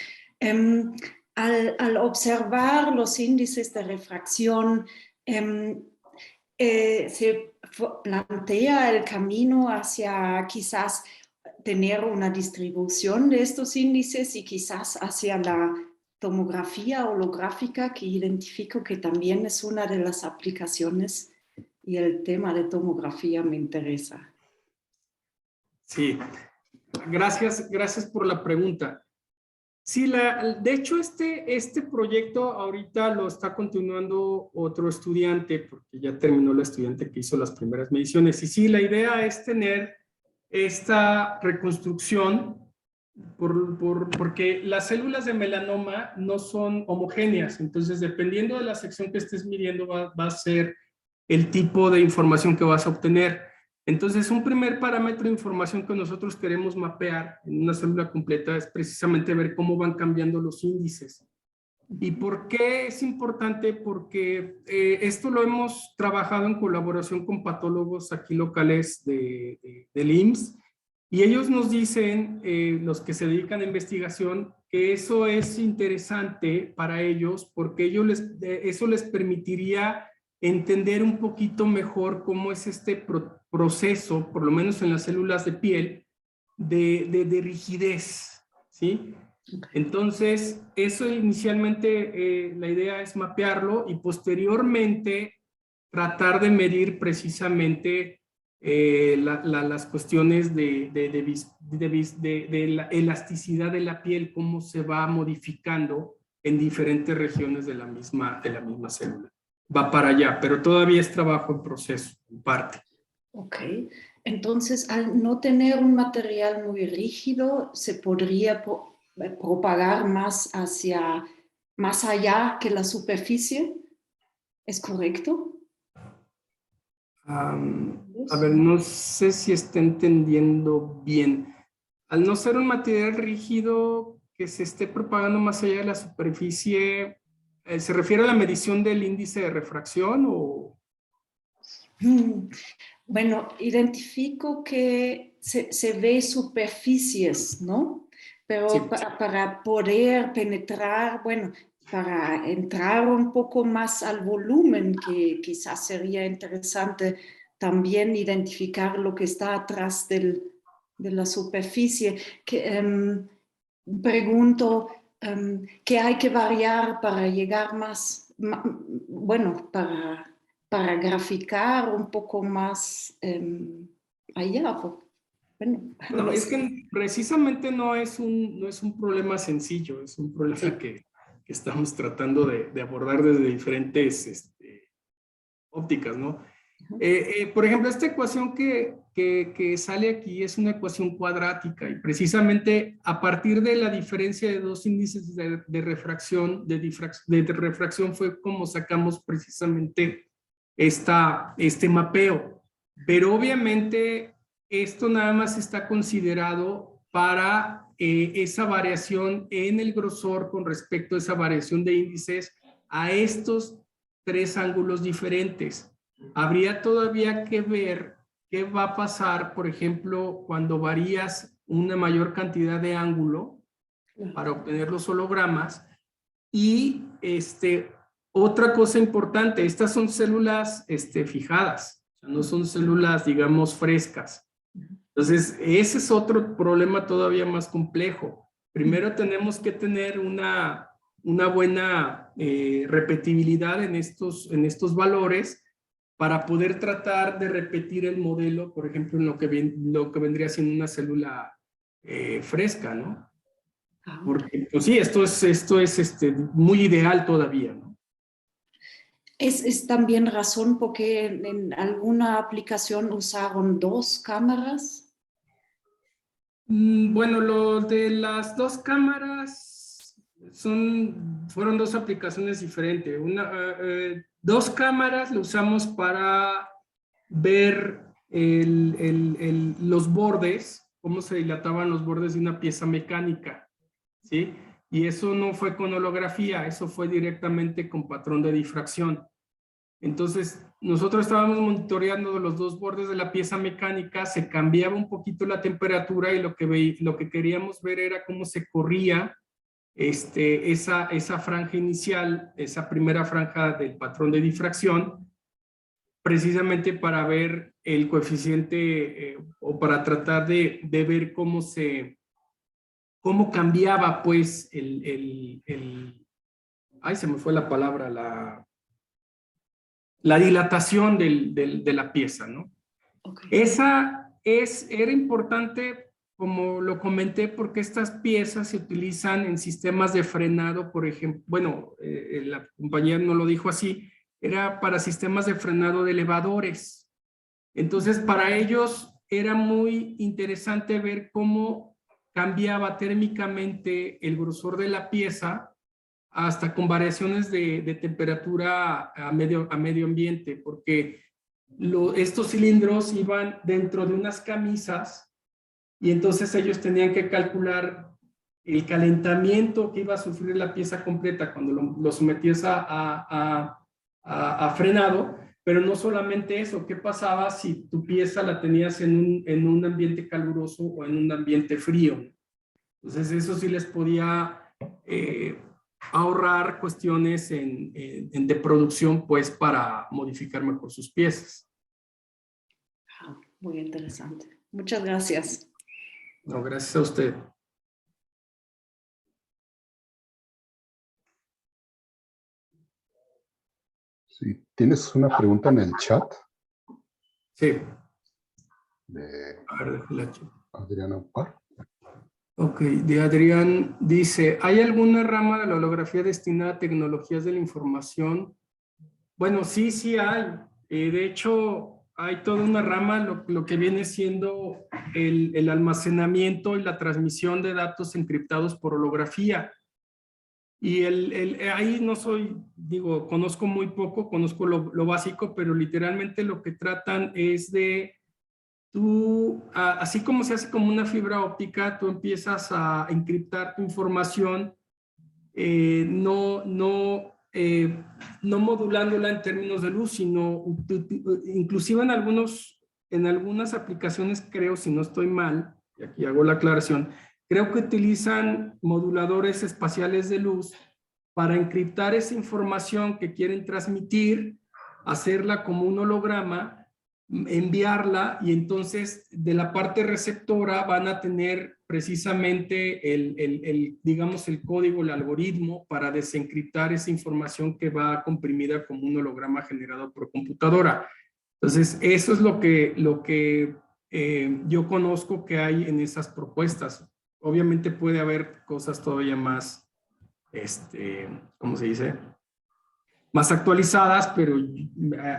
Al observar los índices de refracción, se plantea el camino hacia quizás tener una distribución de estos índices y quizás hacia la tomografía holográfica, que identifico que también es una de las aplicaciones y el tema de tomografía me interesa. Sí, gracias por la pregunta. Sí, de hecho este proyecto ahorita lo está continuando otro estudiante, porque ya terminó el estudiante que hizo las primeras mediciones. Y sí, la idea es tener esta reconstrucción porque las células de melanoma no son homogéneas, entonces dependiendo de la sección que estés midiendo va a ser el tipo de información que vas a obtener. Entonces un primer parámetro de información que nosotros queremos mapear en una célula completa es precisamente ver cómo van cambiando los índices. ¿Y por qué es importante? Porque esto lo hemos trabajado en colaboración con patólogos aquí locales del IMSS. Y ellos nos dicen, los que se dedican a investigación, que eso es interesante para ellos porque eso les permitiría entender un poquito mejor cómo es este proceso, por lo menos en las células de piel, de rigidez, ¿sí? Entonces, eso inicialmente la idea es mapearlo y posteriormente tratar de medir precisamente las cuestiones de la elasticidad de la piel, cómo se va modificando en diferentes regiones de la misma célula. Va para allá, pero todavía es trabajo en proceso, en parte. Ok, entonces al no tener un material muy rígido, ¿se podría propagar más allá que la superficie? ¿Es correcto? A ver, no sé si está entendiendo bien. Al no ser un material rígido que se esté propagando más allá de la superficie, ¿se refiere a la medición del índice de refracción o...? Bueno, identifico que se ve superficies, ¿no? Pero Sí. para poder penetrar, bueno, para entrar un poco más al volumen, que quizás sería interesante también identificar lo que está atrás de la superficie. Pregunto, ¿qué hay que variar para llegar bueno, para graficar un poco más allá? Bueno, No, no es sé. que precisamente no es un problema sencillo, es un problema Sí. que estamos tratando de abordar desde diferentes ópticas, ¿no? Por ejemplo, esta ecuación que sale aquí es una ecuación cuadrática y precisamente a partir de la diferencia de dos índices de refracción, de refracción fue como sacamos precisamente este mapeo. Pero obviamente esto nada más está considerado para esa variación en el grosor con respecto a esa variación de índices a estos tres ángulos diferentes. Habría todavía que ver qué va a pasar, por ejemplo, cuando varías una mayor cantidad de ángulo para obtener los hologramas. Y otra cosa importante, estas son células fijadas, no son células, digamos, frescas. Entonces, ese es otro problema todavía más complejo. Primero tenemos que tener una buena repetibilidad en estos valores para poder tratar de repetir el modelo, por ejemplo, en lo que vendría siendo una célula fresca, ¿no? Porque, pues sí, esto es muy ideal todavía, ¿no? Es también razón porque en alguna aplicación usaron dos cámaras. Bueno, lo de las dos cámaras fueron dos aplicaciones diferentes. Dos cámaras lo usamos para ver los bordes, cómo se dilataban los bordes de una pieza mecánica, ¿sí? Y eso no fue con holografía, eso fue directamente con patrón de difracción. Entonces, nosotros estábamos monitoreando los dos bordes de la pieza mecánica, se cambiaba un poquito la temperatura y lo que queríamos ver era cómo se corría esa franja inicial, esa primera franja del patrón de difracción, precisamente para ver el coeficiente o para tratar de ver cómo cambiaba pues ay, se me fue la palabra, la dilatación de la pieza, ¿no? Okay. Era importante, como lo comenté, porque estas piezas se utilizan en sistemas de frenado, por ejemplo, bueno, la compañía no lo dijo así, era para sistemas de frenado de elevadores. Entonces, para ellos era muy interesante ver cómo cambiaba térmicamente el grosor de la pieza hasta con variaciones de temperatura a medio ambiente, porque estos cilindros iban dentro de unas camisas y entonces ellos tenían que calcular el calentamiento que iba a sufrir la pieza completa cuando lo sometías a frenado, pero no solamente eso, ¿qué pasaba si tu pieza la tenías en un ambiente caluroso o en un ambiente frío? Entonces eso sí les podía ahorrar cuestiones de producción, pues, para modificar mejor sus piezas. Muy interesante. Muchas gracias. No, gracias a usted. Sí, ¿tienes una pregunta en el chat? Sí. De A ver, déjala aquí. Adriana Par. Ok, de Adrián dice, ¿hay alguna rama de la holografía destinada a tecnologías de la información? Bueno, sí hay. De hecho, hay toda una rama, lo que viene siendo el almacenamiento y la transmisión de datos encriptados por holografía. Y ahí no conozco muy poco, conozco lo básico, pero literalmente lo que tratan es de así como se hace como una fibra óptica, tú empiezas a encriptar tu información, no modulándola en términos de luz, sino inclusive en algunos en algunas aplicaciones, creo, si no estoy mal, y aquí hago la aclaración, creo que utilizan moduladores espaciales de luz para encriptar esa información que quieren transmitir, hacerla como un holograma, enviarla, y entonces de la parte receptora van a tener precisamente digamos, el código, el algoritmo para desencriptar esa información que va comprimida como un holograma generado por computadora. Entonces, eso es lo que yo conozco que hay en esas propuestas. Obviamente puede haber cosas todavía más, ¿cómo se dice? Más actualizadas, pero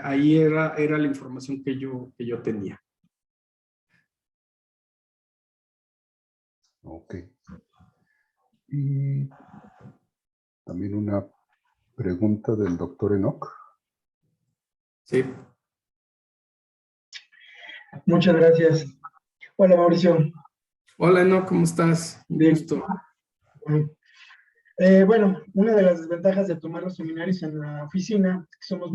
ahí era la información que yo tenía. Ok. Y también una pregunta del doctor Enoch. Sí. Muchas gracias. Hola, Mauricio. Hola, Enoch, ¿cómo estás? Un Bien. gusto. Bueno, una de las desventajas de tomar los seminarios en la oficina es que somos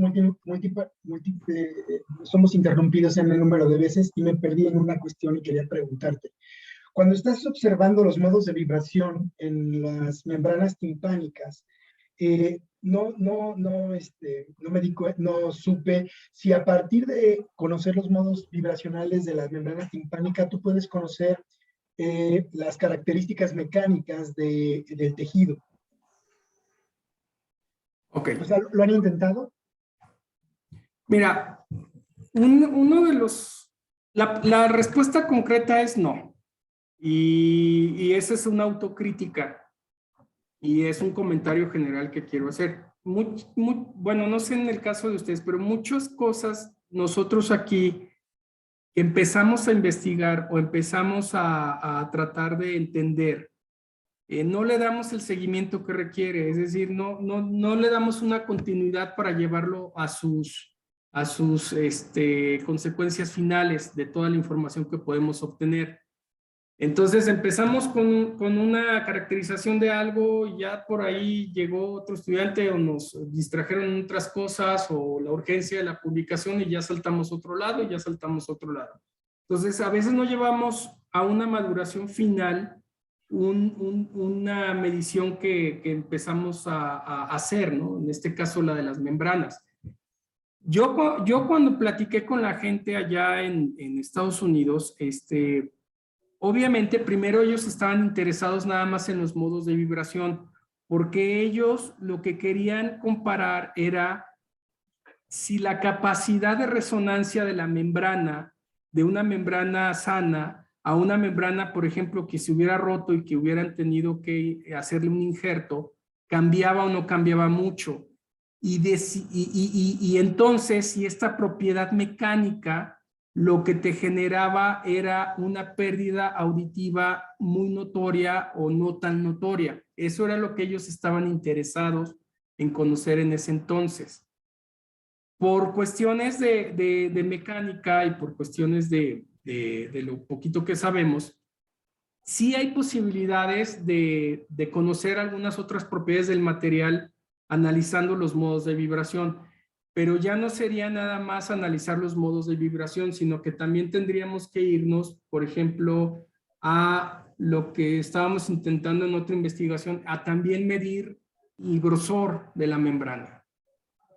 somos interrumpidos en el número de veces y me perdí en una cuestión y quería preguntarte. Cuando estás observando los modos de vibración en las membranas timpánicas, no supe si a partir de conocer los modos vibracionales de las membranas timpánicas tú puedes conocer las características mecánicas del tejido. Ok. O sea, ¿lo han intentado? Mira, uno de los... La respuesta concreta es no. Y esa es una autocrítica. Y es un comentario general que quiero hacer. Bueno, no sé en el caso de ustedes, pero muchas cosas nosotros aquí empezamos a investigar o empezamos a tratar de entender. No le damos el seguimiento que requiere, es decir, no le damos una continuidad para llevarlo a sus consecuencias finales de toda la información que podemos obtener. Entonces empezamos con una caracterización de algo y ya por ahí llegó otro estudiante o nos distrajeron en otras cosas o la urgencia de la publicación y ya saltamos a otro lado y ya saltamos a otro lado. Entonces a veces no llevamos a una maduración final una medición que empezamos a hacer, ¿no? En este caso la de las membranas. Yo cuando platiqué con la gente allá en Estados Unidos, obviamente, primero ellos estaban interesados nada más en los modos de vibración, porque ellos lo que querían comparar era si la capacidad de resonancia de la membrana, de una membrana sana, a una membrana, por ejemplo, que se hubiera roto y que hubieran tenido que hacerle un injerto, cambiaba o no cambiaba mucho. Y entonces, si esta propiedad mecánica lo que te generaba era una pérdida auditiva muy notoria o no tan notoria. Eso era lo que ellos estaban interesados en conocer en ese entonces. Por cuestiones de mecánica y por cuestiones de lo poquito que sabemos, sí hay posibilidades de conocer algunas otras propiedades del material analizando los modos de vibración. Pero ya no sería nada más analizar los modos de vibración, sino que también tendríamos que irnos, por ejemplo, a lo que estábamos intentando en otra investigación, a también medir el grosor de la membrana.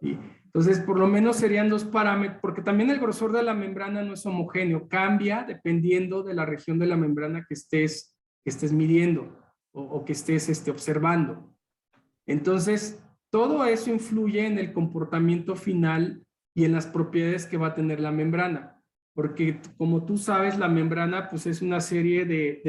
¿Sí? Entonces, por lo menos serían dos parámetros, porque también el grosor de la membrana no es homogéneo, cambia dependiendo de la región de la membrana que estés midiendo o que estés observando. Entonces, todo eso influye en el comportamiento final y en las propiedades que va a tener la membrana. Porque como tú sabes, la membrana pues, es una serie de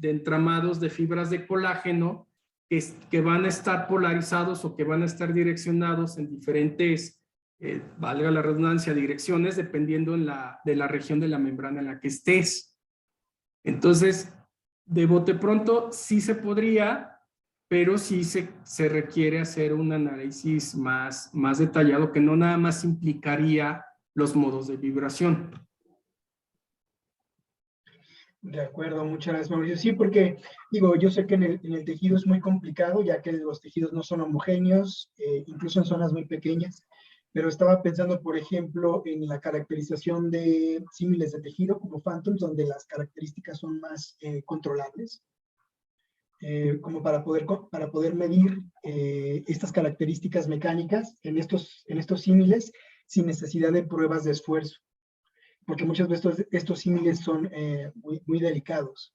entramados de fibras de colágeno que van a estar polarizados o que van a estar direccionados en diferentes, valga la redundancia, direcciones, dependiendo de la región de la membrana en la que estés. Entonces, de bote pronto sí se podría, pero sí se requiere hacer un análisis más detallado que no nada más implicaría los modos de vibración. De acuerdo, muchas gracias, Mauricio. Sí, porque digo, yo sé que en el tejido es muy complicado, ya que los tejidos no son homogéneos, incluso en zonas muy pequeñas, pero estaba pensando, por ejemplo, en la caracterización de símiles de tejido como Phantoms, donde las características son más controlables, como para poder medir estas características mecánicas en estos símiles sin necesidad de pruebas de esfuerzo, porque muchas veces estos símiles son muy delicados.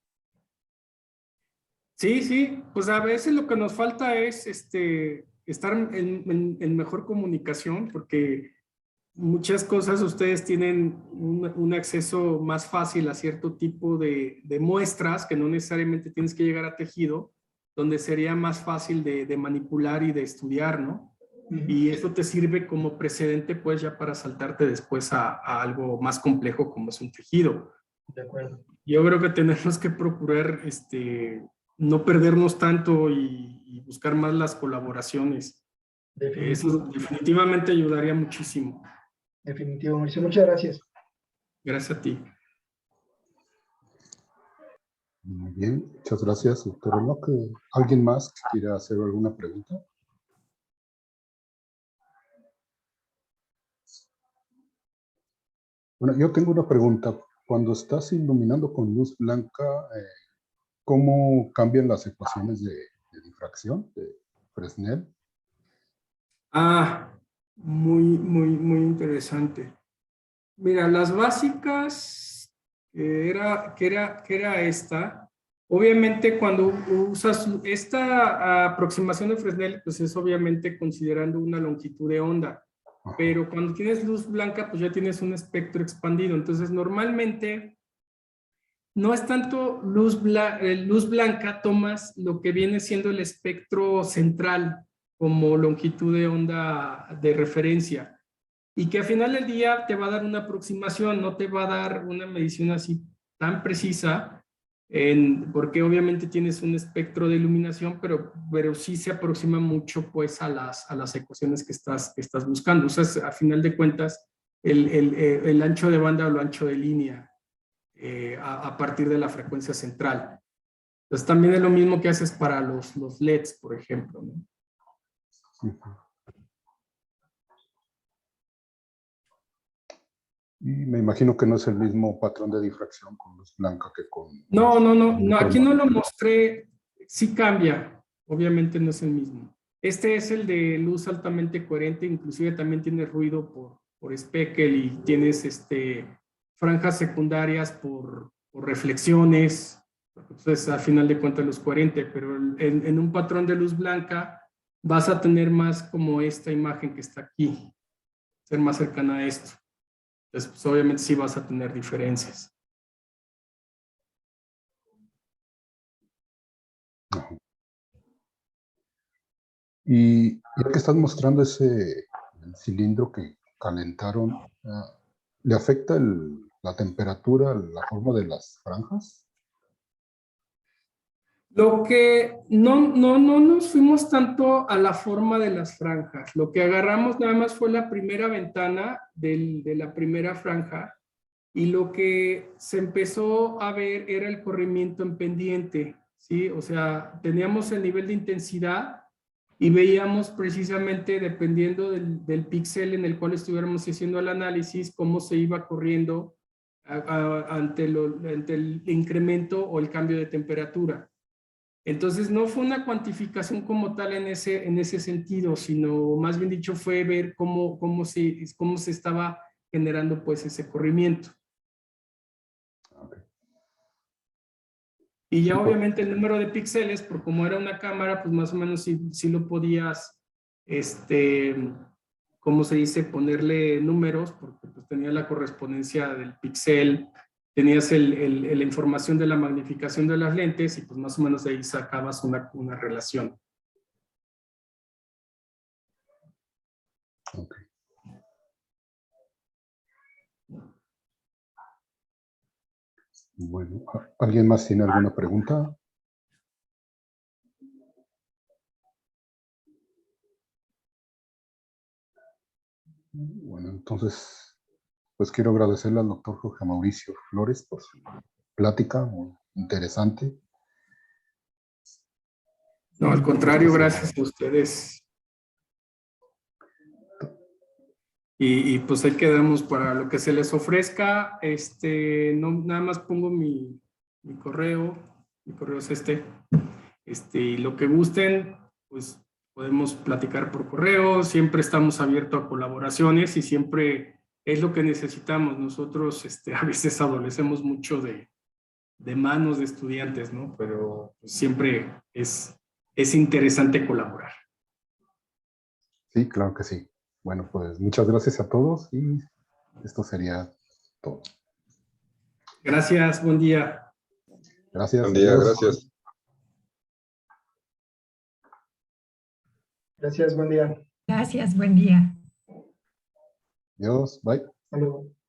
Sí, sí, pues a veces lo que nos falta es estar en mejor comunicación, porque muchas cosas ustedes tienen un acceso más fácil a cierto tipo de muestras, que no necesariamente tienes que llegar a tejido, donde sería más fácil de manipular y de estudiar, ¿no? Y eso te sirve como precedente, pues, ya para saltarte después a algo más complejo como es un tejido. De acuerdo. Yo creo que tenemos que procurar no perdernos tanto y buscar más las colaboraciones. Eso definitivamente ayudaría muchísimo. Definitivo, Mauricio. Muchas gracias. Gracias a ti. Muy bien, muchas gracias, doctor Enoch. ¿Alguien más que quiera hacer alguna pregunta? Bueno, yo tengo una pregunta. Cuando estás iluminando con luz blanca, ¿cómo cambian las ecuaciones de difracción de Fresnel? Muy interesante. Mira, las básicas, que era esta. Obviamente, cuando usas esta aproximación de Fresnel, pues es obviamente considerando una longitud de onda. Pero cuando tienes luz blanca, pues ya tienes un espectro expandido. Entonces, normalmente, no es tanto luz blanca, tomas lo que viene siendo el espectro central como longitud de onda de referencia. Y que al final del día te va a dar una aproximación, no te va a dar una medición así tan precisa, porque obviamente tienes un espectro de iluminación, pero sí se aproxima mucho pues a las ecuaciones que estás buscando. Usas a final de cuentas el ancho de banda o el ancho de línea a partir de la frecuencia central. Entonces también es lo mismo que haces para los LEDs, por ejemplo, ¿no? Y me imagino que no es el mismo patrón de difracción con luz blanca que con... No, aquí no lo mostré, sí cambia, obviamente no es el mismo. Este es el de luz altamente coherente, inclusive también tiene ruido por speckle y tienes franjas secundarias por reflexiones, entonces al final de cuentas luz coherente, pero en un patrón de luz blanca vas a tener más como esta imagen que está aquí, ser más cercana a esto. Entonces, pues, obviamente sí vas a tener diferencias. Y ya que estás mostrando ese cilindro que calentaron, ¿le afecta la temperatura, la forma de las franjas? Lo que no nos fuimos tanto a la forma de las franjas. Lo que agarramos nada más fue la primera ventana de la primera franja y lo que se empezó a ver era el corrimiento en pendiente, ¿sí? O sea, teníamos el nivel de intensidad y veíamos precisamente, dependiendo del píxel en el cual estuviéramos haciendo el análisis, cómo se iba corriendo ante el incremento o el cambio de temperatura. Entonces no fue una cuantificación como tal en ese sentido, sino más bien dicho fue ver cómo se estaba generando pues ese corrimiento. Y ya obviamente el número de píxeles, por como era una cámara, pues más o menos sí lo podías, ¿cómo se dice? Ponerle números, porque pues tenía la correspondencia del píxel, tenías la información de la magnificación de las lentes y pues más o menos de ahí sacabas una relación. Okay. Bueno, ¿alguien más tiene alguna pregunta? Bueno, entonces, pues quiero agradecerle al doctor Jorge Mauricio Flores por su plática muy interesante. No, al contrario, gracias a ustedes. Y pues ahí quedamos para lo que se les ofrezca. No, nada más pongo mi correo. Mi correo es y lo que gusten, pues podemos platicar por correo. Siempre estamos abiertos a colaboraciones y siempre es lo que necesitamos. Nosotros a veces adolecemos mucho de manos de estudiantes, ¿no? Pero pues, siempre es interesante colaborar. Sí, claro que sí. Bueno, pues muchas gracias a todos y esto sería todo. Gracias, buen día. Gracias. Buen día, Adiós. gracias. Gracias, buen día. Gracias, buen día. Adiós, bye. Hasta luego.